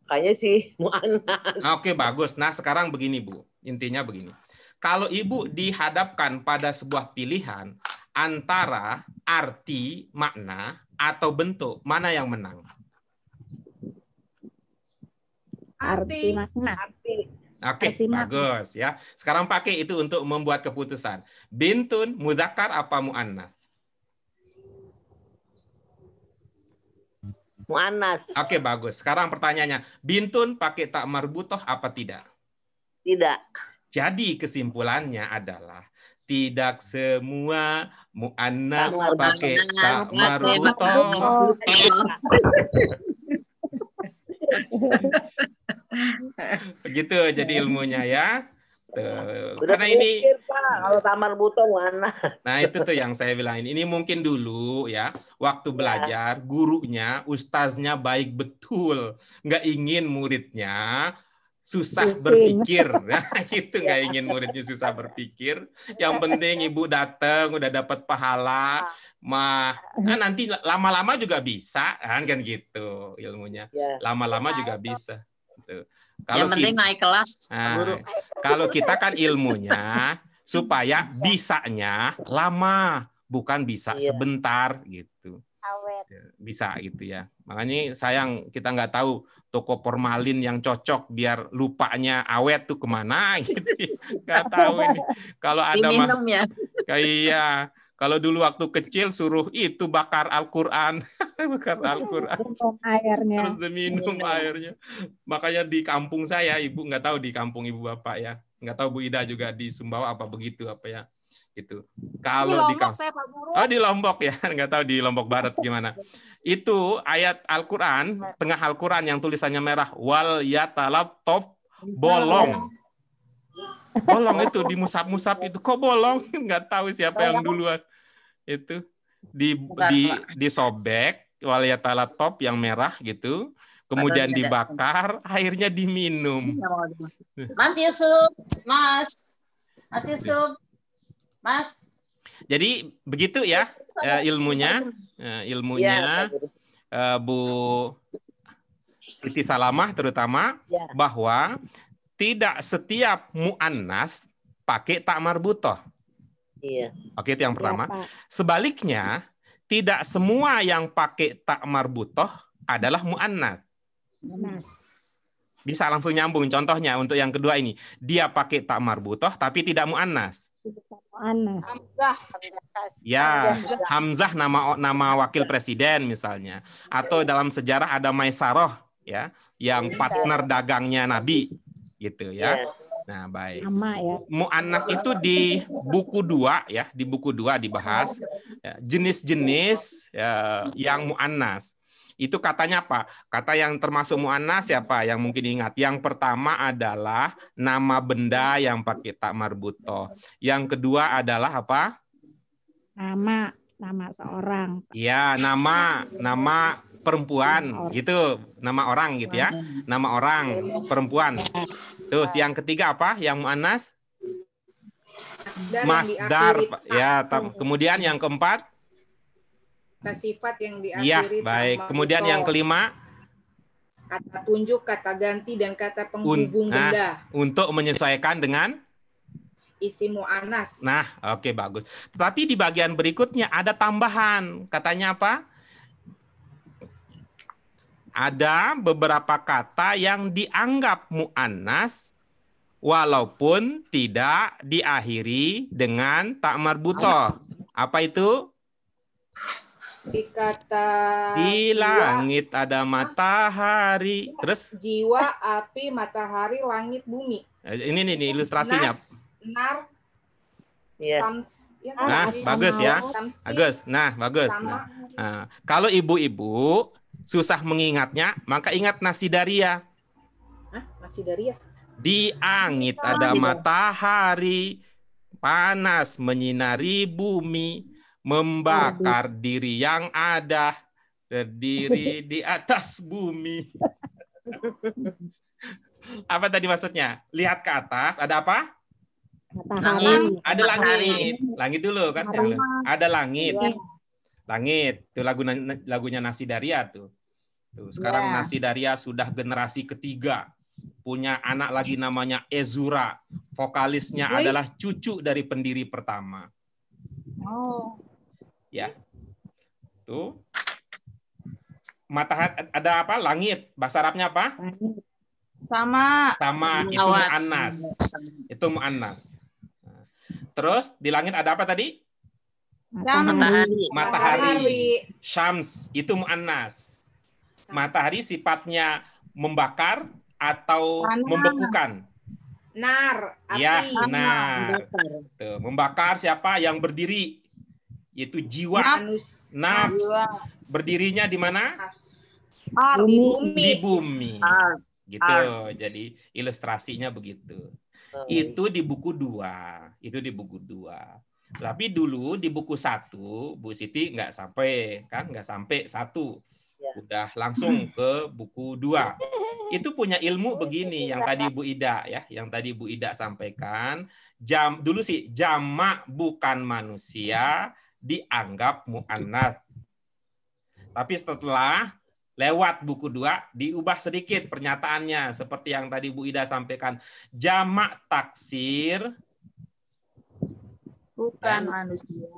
kayaknya sih muannas. Oke, bagus. Nah, sekarang begini, Bu. Intinya begini. Kalau Ibu dihadapkan pada sebuah pilihan antara arti, makna, atau bentuk, mana yang menang? Arti makna. Arti. Oke, Arti makna. bagus ya. Sekarang pakai itu untuk membuat keputusan. Bintun, mudzakkar apa muannas? Muannas. Oke, bagus. Sekarang pertanyaannya, bintun pakai tak marbutoh apa tidak? Tidak. Jadi kesimpulannya adalah tidak semua muannas Tak pakai tak marbutoh. marbutoh. Begitu jadi ilmunya ya. Gitu. Udah Karena ini mikir, Pak, kalau Tamar Buto Mu'annas. nah itu tuh yang saya bilang ini mungkin dulu ya waktu belajar gurunya ustaznya baik betul nggak ingin muridnya susah Pusing. berpikir nah gitu nggak ingin muridnya susah berpikir yang penting ibu datang udah dapat pahala nanti lama-lama juga bisa kan gitu ilmunya Ya. lama-lama juga bisa gitu. Kalau Yang penting naik kelas, Pak Guru. kalau kita kan ilmunya supaya bisanya lama, bukan bisa Iya. sebentar gitu. Awet. Bisa gitu ya. Makanya sayang kita nggak tahu toko formalin yang cocok biar lupanya awet tuh kemana gitu. Nggak tahu ini. Kalau ada Diminum ya. kayak kalau dulu waktu kecil suruh itu bakar Al-Qur'an. Bakar Al-Qur'an. Minum airnya. Terus diminum airnya. Makanya di kampung saya, Ibu nggak tahu di kampung Ibu Bapak ya. Nggak tahu Bu Ida juga di Sumbawa apa begitu apa ya. Gitu. Kalau di Lombok saya Pak Guru. Oh di Lombok ya, nggak tahu di Lombok Barat gimana. Itu ayat Al-Qur'an, tengah Al-Qur'an yang tulisannya merah wal yatalattaf bolong. Bolong itu di musab-musab itu kok bolong? Nggak tahu siapa yang duluan. Itu disobek wal yatalattaf yang merah gitu. Kemudian dibakar, airnya diminum. Mas Yusuf, Mas Yusuf, Mas. Jadi begitu ya ilmunya, Ya, Bu Siti Salamah terutama Ya. bahwa tidak setiap mu'annas pakai tak marbutoh. Iya. Oke itu yang pertama. Pak. Sebaliknya tidak semua yang pakai tak marbutoh adalah mu'annas. Mas. Bisa langsung nyambung. Contohnya untuk yang kedua ini, dia pakai tak marbutoh tapi tidak mu'annas. Anas. Ya, Hamzah nama wakil presiden misalnya. Atau dalam sejarah ada Maisaroh ya, yang partner dagangnya Nabi gitu ya. Nah, baik. Sama ya. Mu'annas itu di buku 2 ya, di buku 2 dibahas ya, jenis-jenis yang mu'annas. Itu katanya apa? Kata yang termasuk mu'annas siapa yang mungkin ingat? Yang pertama adalah nama benda yang pakai tak marbutoh. Yang kedua adalah apa? Nama seorang. Iya, nama perempuan gitu, nama orang gitu ya. Nama orang perempuan. Terus yang ketiga apa? Yang mu'annas? Masdar. Ya, kemudian yang keempat? Kata sifat yang diakhiri. Iya, baik. Kemudian yang kelima? Kata tunjuk, kata ganti, dan kata penghubung benda. Untuk menyesuaikan dengan? Isi mu'annas. Nah, oke, bagus. Tetapi di bagian berikutnya ada tambahan. Katanya apa? Ada beberapa kata yang dianggap mu'annas walaupun tidak diakhiri dengan tak marbutoh. Apa itu? Dikata di langit ada matahari. Terus? Jiwa, api, matahari, langit, bumi. Ini nih ilustrasinya. Nar. Iya. Nah, bagus ya. Bagus. Nah, bagus. Nah, kalau ibu-ibu susah mengingatnya, maka ingat Nasidaria. Nasidaria. Di langit ada matahari, panas menyinari bumi, membakar diri yang ada, berdiri di atas bumi. Apa tadi maksudnya? Lihat ke atas, ada apa? Matahari. Ada langit. Langit dulu kan? Ada langit. Langit. Itu lagunya Nasidaria tuh. Sekarang Nasidaria sudah generasi ketiga. Punya anak lagi namanya Ezura. Vokalisnya adalah cucu dari pendiri pertama. Oh. Ya. Tuh. Matahari ada apa? Langit. Bahasa Arabnya apa? Sama. Itu mu'annas. Itu mu'annas. Terus di langit ada apa tadi? Matahari. Syams itu mu'annas. Matahari sifatnya membakar atau membekukan. Nar, api. Ya, benar. Tuh, membakar siapa? Yang berdiri. Yaitu jiwa. Nafs. Berdirinya di mana? Di bumi. Di bumi. Gitu. Jadi ilustrasinya begitu. Itu di buku 2. Itu di buku 2. Tapi dulu di buku 1, Bu Siti nggak sampai, kan? Nggak sampai 1. Udah langsung ke buku 2. Itu punya ilmu begini yang tadi Bu Ida ya, yang tadi Bu Ida sampaikan. Dulu sih jamak bukan manusia dianggap muannats. Tapi setelah lewat buku 2 diubah sedikit pernyataannya seperti yang tadi Bu Ida sampaikan. Jamak taksir Bukan manusia.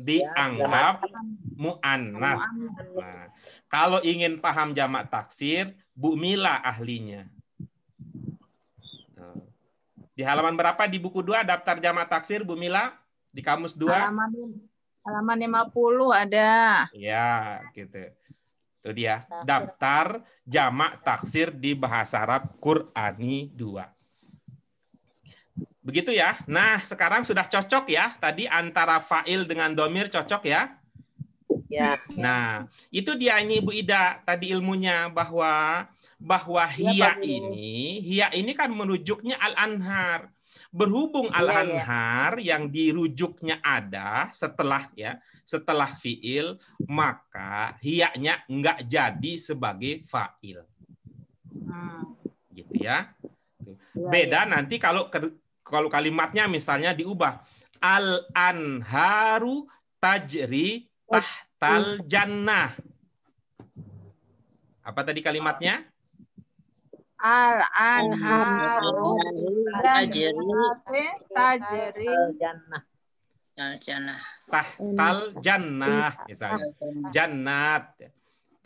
dianggap muannats. Nah, kalau ingin paham jamak taksir, Bu Mila ahlinya. Di halaman berapa di buku 2 daftar jamak taksir, Bu Mila? Di kamus 2? Halaman 50 ada. Ya, gitu. Itu dia, daftar jamak taksir di bahasa Arab Qur'ani 2. Begitu ya. Nah, sekarang sudah cocok ya. Tadi antara fa'il dengan domir cocok ya. Ya. Nah, itu dia ini Bu Ida tadi ilmunya bahwa hiya ini kan merujuknya al-anhar. Berhubung al-anhar yang dirujuknya ada setelah fiil, maka hiya-nya enggak jadi sebagai fa'il. Gitu ya. Beda nanti kalau kalimatnya misalnya diubah al-anharu tajri tahtal jannah. Apa tadi kalimatnya? Al-anharu tajri Jannah. Tahtal jannah misalnya. Jannat.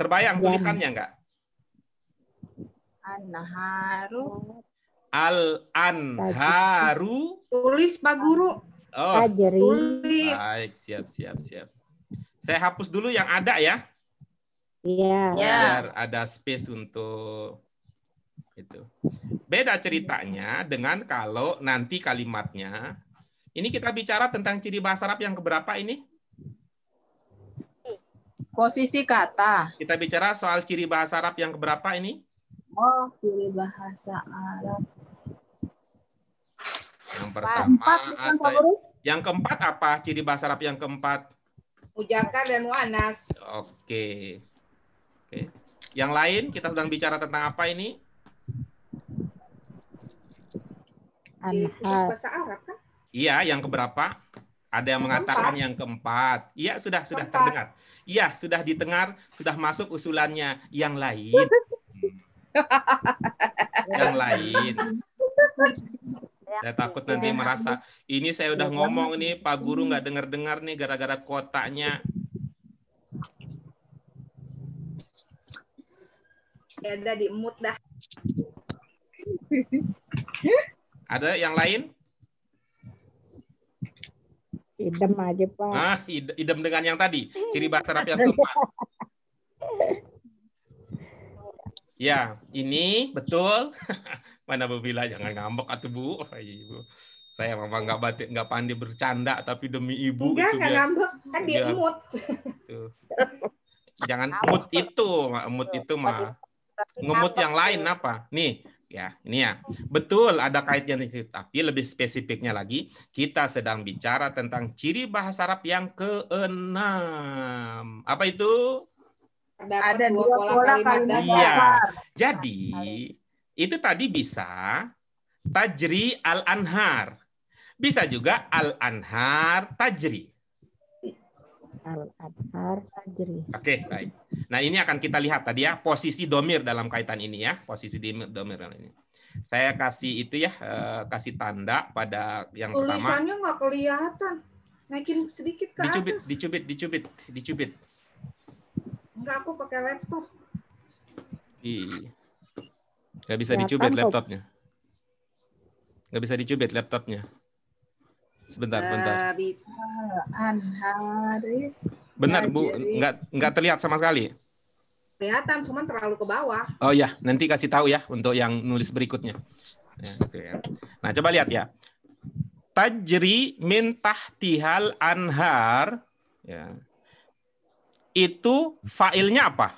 Terbayang tulisannya enggak? anharu Al-anharu. Tulis Pak Guru. Oh, Tulis. baik, siap. Saya hapus dulu yang ada ya. Iya. Biar ada space untuk itu. Beda ceritanya dengan kalau nanti kalimatnya. Ini kita bicara tentang ciri bahasa Arab yang keberapa ini? posisi kata. Kita bicara soal ciri bahasa Arab yang keberapa ini? Oh, ciri bahasa Arab. Yang pertama atau yang keempat apa ciri bahasa Arab yang keempat? Mujakkar dan muannas. Oke. Yang lain kita sedang bicara tentang apa ini? Ciri khusus bahasa Arab kan? Iya, yang keberapa? Ada yang mengatakan yang keempat. Iya, sudah terdengar. Iya, sudah didengar, sudah masuk usulannya. Yang lain. Yang lain. Saya takut nanti merasa, ini saya udah ngomong nih, Pak Guru nggak dengar-dengar nih gara-gara kotaknya. Ya udah di-mute dah. Ada yang lain? Idem aja, Pak. Idem dengan yang tadi, ciri bahasa Arab yang keempat. Ya, ini betul. Mana Bu Bila, jangan ngambek atuh Bu. Ibu. Saya memang nggak pandai bercanda, tapi demi Ibu Enggak, itu nggak ngambek, kan di-mute. Jangan mute itu mah. Ngemut yang lain apa? Nih, ya, ini ya. Betul ada kaitannya itu, tapi lebih spesifiknya lagi, kita sedang bicara tentang ciri bahasa Arab yang ke-6. Apa itu? Ada dua pola kalimat dasar. Iya. Jadi, itu tadi bisa tajri al-anhar. Bisa juga al-anhar tajri. Al-anhar tajri. Oke, baik. Nah, ini akan kita lihat tadi ya, posisi domir dalam kaitan ini ya, posisi domir dalam ini. Saya kasih itu ya, kasih tanda pada yang pertama. Tulisannya nggak kelihatan. Naikin sedikit ke atas. Dicubit. Enggak, aku pakai laptop. Nggak bisa dicubit laptopnya. Nggak bisa dicubit laptopnya. Sebentar. Bisa. Anharis. Benar, Bu. Nggak terlihat sama sekali. Kelihatan, cuma terlalu ke bawah. Oh ya, nanti kasih tahu ya untuk yang nulis berikutnya. Ya, gitu ya. Nah, coba lihat ya. Tajri min tahtihal anhar. Ya. Itu failnya apa?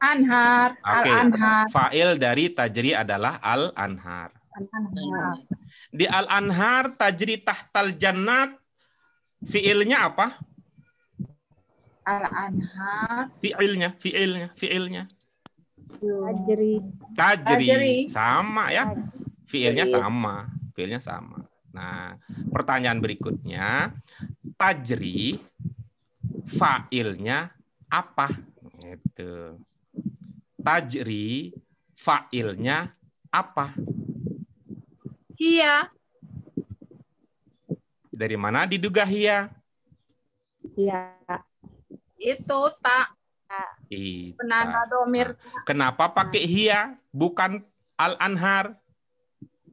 Anhar. Oke. Al-Anhar. Fa'il dari tajri adalah al-anhar. Al-Anhar. Di al-anhar tajri tahtal jannat, fi'ilnya apa? Al-Anhar. Fi'ilnya. Tajri. Tajri. Sama ya. Fi'ilnya sama. Nah, pertanyaan berikutnya, tajri fa'ilnya apa? Gitu. Tajri fa'ilnya apa? Hiya. Dari mana diduga hiya? Iya. Itu tak. Ita. Penanda domir. Kenapa pakai hiya bukan al-anhar?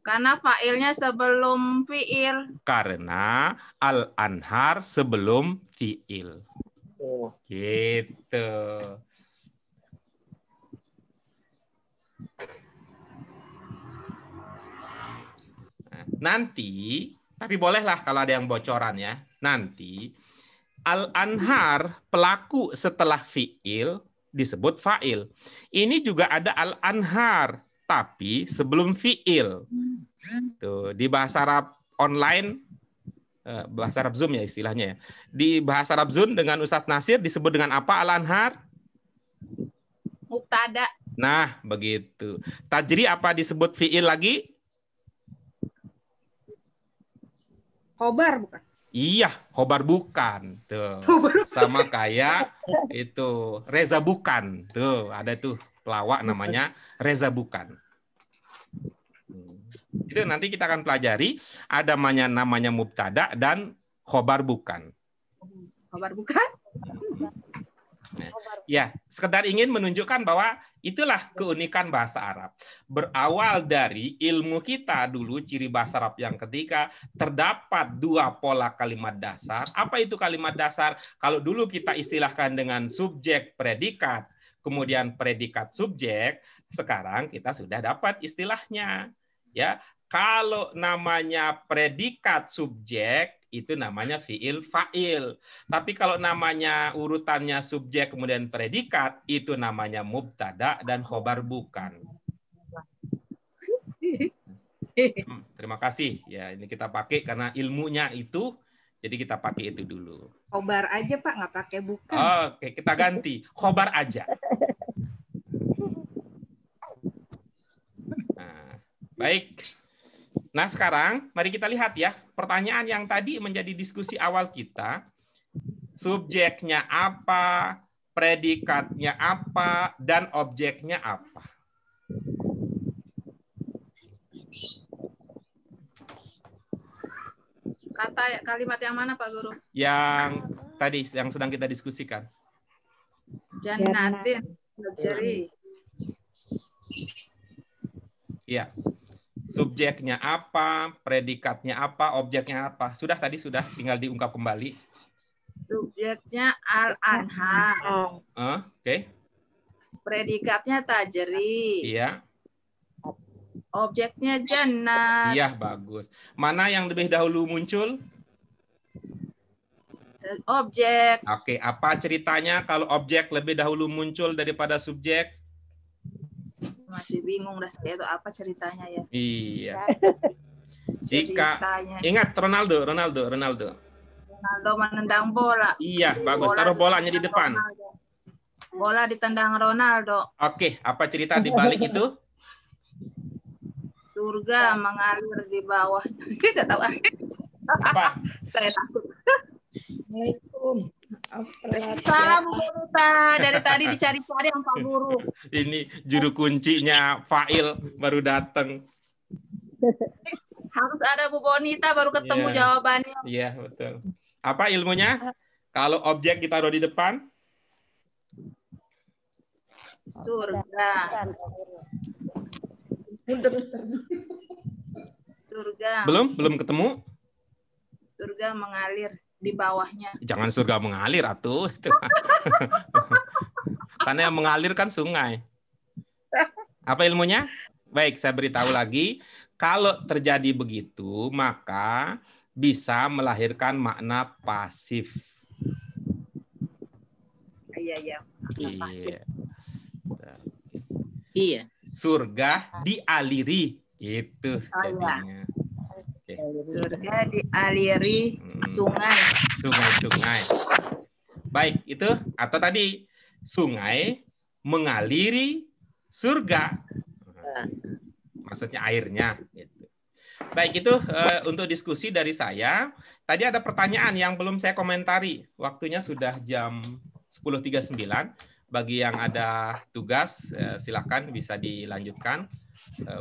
Karena fa'ilnya sebelum fi'il. Karena al-anhar sebelum fi'il. Oh. Gitu. Nah, nanti, tapi bolehlah kalau ada yang bocoran ya. Nanti al-anhar pelaku setelah fi'il disebut fa'il. Ini juga ada al-anhar tapi sebelum fi'il. Tuh, di bahasa Arab online, bahasa Arab Zoom ya istilahnya ya. Di bahasa Arab Zoom dengan Ustadz Nasir disebut dengan apa al-anhar? Mubtada. Nah, begitu. Tajri apa disebut fi'il lagi? Khobar bukan? Iya, khobar bukan. Tuh. Sama kayak itu Reza bukan. Tuh, ada tuh pelawak namanya Reza bukan. Itu nanti kita akan pelajari ada namanya mubtada dan khobar bukan. Khobar bukan? Ya, sekedar ingin menunjukkan bahwa itulah keunikan bahasa Arab. Berawal dari ilmu kita dulu, ciri bahasa Arab yang ketiga, terdapat dua pola kalimat dasar. Apa itu kalimat dasar? Kalau dulu kita istilahkan dengan subjek predikat, kemudian predikat subjek, sekarang kita sudah dapat istilahnya. Ya, kalau namanya predikat subjek itu namanya fiil fa'il. Tapi kalau namanya urutannya subjek kemudian predikat itu namanya mubtada dan khobar bukan. Terima kasih. Ya, ini kita pakai karena ilmunya itu, jadi kita pakai itu dulu. Khobar aja Pak, nggak pakai bukan. Oke, kita ganti. Khobar aja. Nah, baik. Nah, sekarang mari kita lihat ya, pertanyaan yang tadi menjadi diskusi awal kita, subjeknya apa, predikatnya apa, dan objeknya apa. Kata kalimat yang mana Pak Guru? Yang tadi, yang sedang kita diskusikan. Jannatin. Tajri. Iya. Subjeknya apa, predikatnya apa, objeknya apa. Sudah tadi, sudah tinggal diungkap kembali. Subjeknya al-anhar. Oke. Predikatnya tajri. Iya. Objeknya jannat. Iya, bagus. Mana yang lebih dahulu muncul? Objek. Oke, apa ceritanya kalau objek lebih dahulu muncul daripada subjek? Masih bingung dah saya itu apa ceritanya ya. Iya. Jika Ceritanya. ingat Ronaldo. Ronaldo menendang bola. Iya, bagus. Taruh bolanya di depan. Bola ditendang Ronaldo. Oke, apa cerita di balik itu? Surga mengalir di bawah. Tidak tahu. Apa? Saya takut. Assalamualaikum. Salam Bu Guru. Dari tadi dicari-cari yang Pak Guru. Ini juru kuncinya fa'il baru datang. Harus ada Bu Bonita baru ketemu Iya. jawabannya. Iya, betul. Apa ilmunya? Kalau objek ditaruh di depan? Surga. Surga. Belum ketemu? Surga mengalir di bawahnya. Jangan surga mengalir atuh. Karena yang mengalir kan sungai. Apa ilmunya? Baik, saya beritahu lagi. Kalau terjadi begitu, maka bisa melahirkan makna pasif. Iya. Pasif. Iya. Iya. Surga dialiri gitu jadinya. Oke. Surga dialiri sungai. Sungai-sungai. Baik, itu atau tadi sungai mengaliri surga. Maksudnya airnya gitu. Baik, itu untuk diskusi dari saya. Tadi ada pertanyaan yang belum saya komentari. Waktunya sudah jam 10.39. Bagi yang ada tugas, silakan bisa dilanjutkan.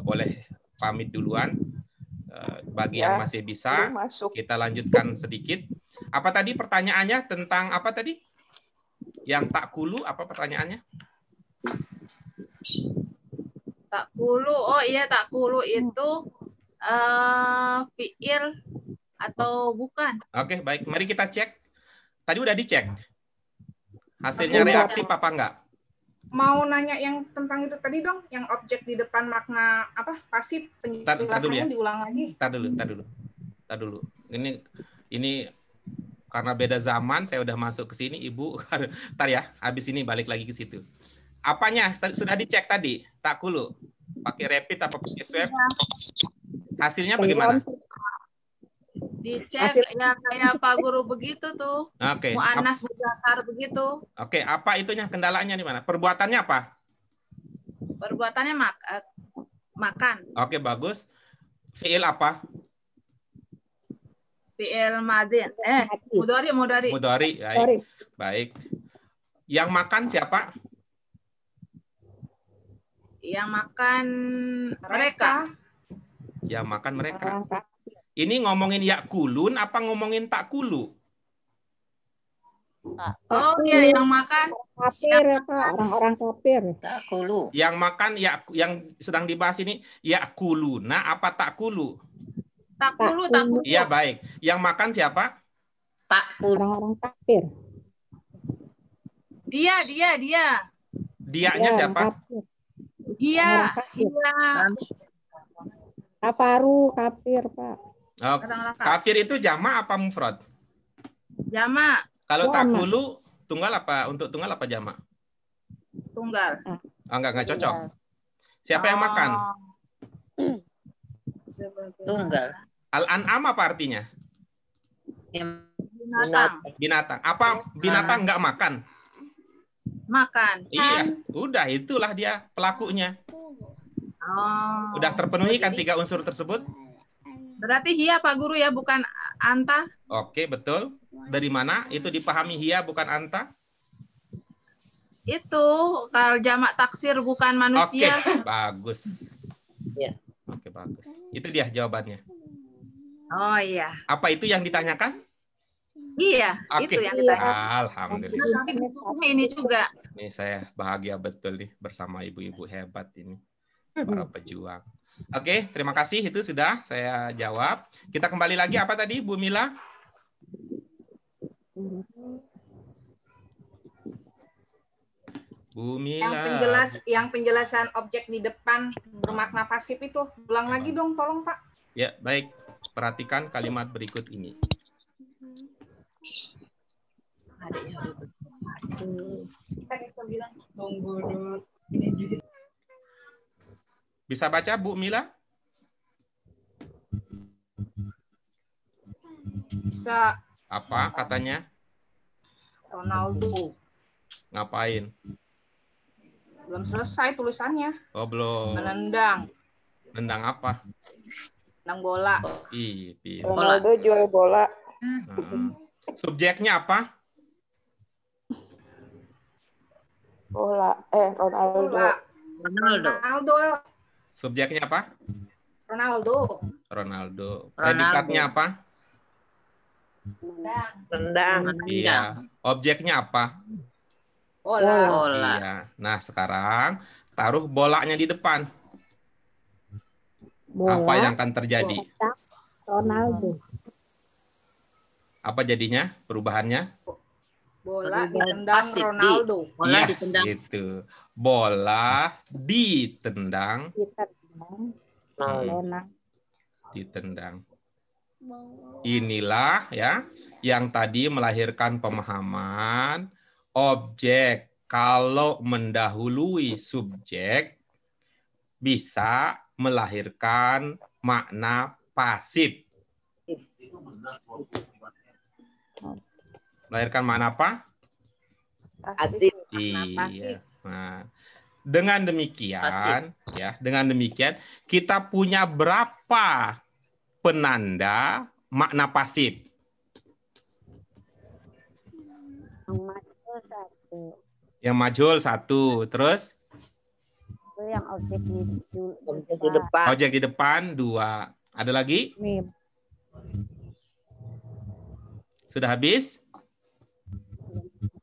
Boleh pamit duluan. Bagi yang masih bisa, kita lanjutkan sedikit. Apa tadi pertanyaannya tentang apa tadi? Yang tak kulu, apa pertanyaannya? Tak kulu, oh iya tak kulu itu fiil atau bukan? Oke, baik. Mari kita cek. Tadi udah dicek. Hasilnya reaktif apa enggak? Mau nanya yang tentang itu tadi dong, yang objek di depan makna apa pasif, penjelasannya diulang lagi. Tar dulu. Ini karena beda zaman, saya udah masuk ke sini, Ibu. Ntar ya, habis ini balik lagi ke situ. Apanya sudah dicek tadi? Tak kulu. Pakai rapid apa pakai swab? Hasilnya bagaimana? Dicek ya kayak Pak Guru begitu tuh. Oke. Mu'annas muzakkar begitu. Oke, apa itunya kendalanya di mana? Perbuatannya apa? Perbuatannya makan. Oke, bagus. Fiil apa? Fiil madin. Mudhari. Mudhari. Baik. Baik. Yang makan siapa? Yang makan mereka. Yang makan mereka. Ini ngomongin yakulun apa ngomongin takulu? Oh iya, yang makan kafir Pak, orang-orang kafir. Takulu. Yang makan ya, yang sedang dibahas ini yakuluna apa takulu? Takulu. Iya, baik. Yang makan siapa? Takulu. Orang-orang kafir. Dia. Dianya siapa? Kafir. Dia. Kafaru kafir Pak. Oh, kafir itu jamak apa mufrad? Jamak. Kalau takulu tunggal apa? Untuk tunggal apa jamak? Tunggal. Oh, enggak cocok. Siapa yang makan? Tunggal. Al-an'am apa artinya? Binatang. Apa binatang enggak makan? Makan. Iya, udah itulah dia pelakunya. Oh. Udah terpenuhi kan 3 unsur tersebut? Berarti hia Pak Guru ya, bukan anta? Oke, betul. Dari mana itu dipahami hia bukan anta? Itu kalau jamak taksir bukan manusia. Oke, bagus. Ya. Oke, bagus. Itu dia jawabannya. Oh iya. Apa itu yang ditanyakan? Iya, Oke. itu yang ditanyakan. Alhamdulillah. Ini juga. Ini saya bahagia betul nih bersama ibu-ibu hebat ini. Para pejuang. Oke, terima kasih. Itu sudah saya jawab. Kita kembali lagi apa tadi, Bu Mila? Bu Mila. Yang penjelasan objek di depan bermakna pasif itu ulang lagi dong, tolong Pak. Ya, baik. Perhatikan kalimat berikut ini. Bisa baca, Bu Mila? Bisa. Apa katanya? Ronaldo. Ngapain? Belum selesai tulisannya. Oh, belum. Menendang. Nendang apa? Nendang bola. Ih, Ronaldo jual bola. Subjeknya apa? Bola. Ronaldo. Ronaldo. Subjeknya apa? Ronaldo. Predikatnya apa? Tendang. Iya. Objeknya apa? Bola. Iya. Nah, sekarang taruh bolanya di depan. Bola. Apa yang akan terjadi? Ronaldo. Apa jadinya perubahannya? Bola ditendang Ronaldo. Bola Iya, ditendang. gitu. Bola ditendang. Ditendang. Inilah ya yang tadi melahirkan pemahaman objek kalau mendahului subjek bisa melahirkan makna pasif. Melahirkan makna apa? Pasif. Iya. Nah, dengan demikian, ya, dengan demikian kita punya berapa penanda makna pasif? Yang majhul satu. Yang majhul satu, terus Itu yang objek Di depan. objek di depan dua. Ada lagi? Mim. Sudah habis?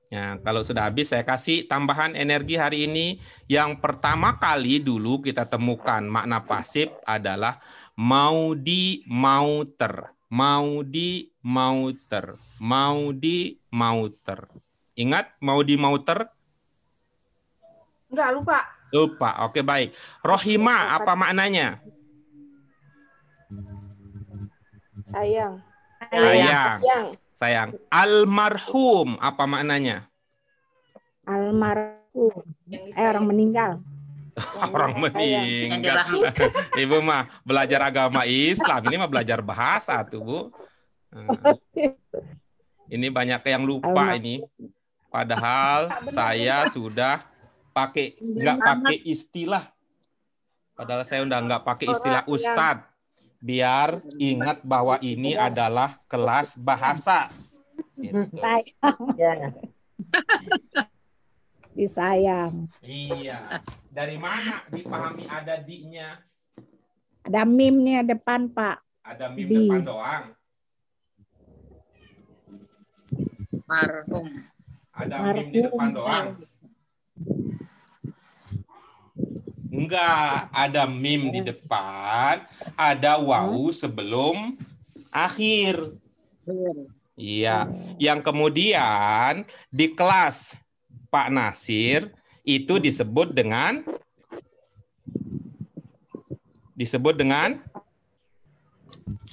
Ya, kalau sudah habis saya kasih tambahan energi hari ini. Yang pertama kali dulu kita temukan makna pasif adalah maudi mauter. Maudi mauter. Maudi mauter. Ingat maudi mauter? Enggak, lupa. Lupa. Oke, baik. Rohima apa maknanya? Sayang. Sayang. Sayang. Sayang. Almarhum apa maknanya? Almarhum. Yang Orang meninggal. Orang meninggal. Ibu mah belajar agama Islam, ini mah belajar bahasa tuh, Bu. Nah, ini banyak yang lupa ini. Padahal saya sudah nggak pakai istilah. Padahal saya udah nggak pakai istilah ustadz. Biar ingat bahwa ini adalah kelas bahasa. Gitu. Sayang. Ya. Disayang. Iya. Dari mana dipahami ada di-nya? Ada mimnya depan, Pak. Ada mim Di. depan doang. Marhum. Ada mim di depan doang. Enggak, ada mim di depan, ada wawu sebelum akhir. Iya, yang kemudian di kelas Pak Nasir itu disebut dengan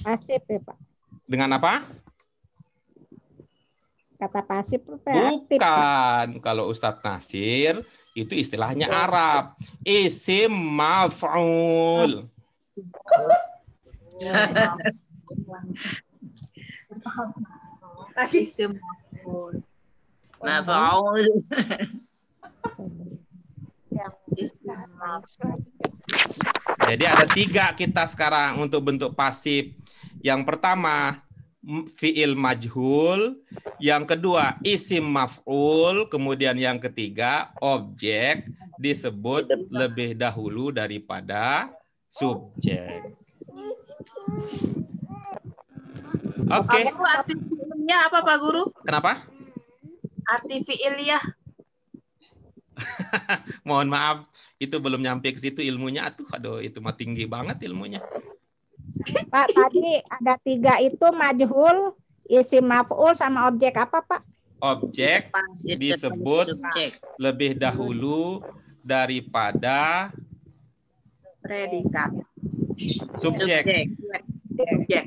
Pasif ya, Pak. dengan apa? Kata pasif aktif. Bukan. Kalau Ustadz Nasir itu istilahnya Arab. Isim maf'ul. Lagi. Maf'ul. Jadi ada 3 kita sekarang untuk bentuk pasif. Yang pertama fi'il majhul, yang kedua isim maf'ul, kemudian yang ketiga objek disebut lebih dahulu daripada subjek. Oke. Pak Guru, arti fi'ilnya apa Pak Guru? Kenapa? Arti fi'ilnya. Mohon maaf, itu belum nyampe ke situ ilmunya. Aduh, itu mah tinggi banget ilmunya. Pak, tadi ada 3 itu majhul, isim maf'ul sama objek apa, Pak? Objek disebut lebih dahulu daripada Predikat. subjek. Subjek.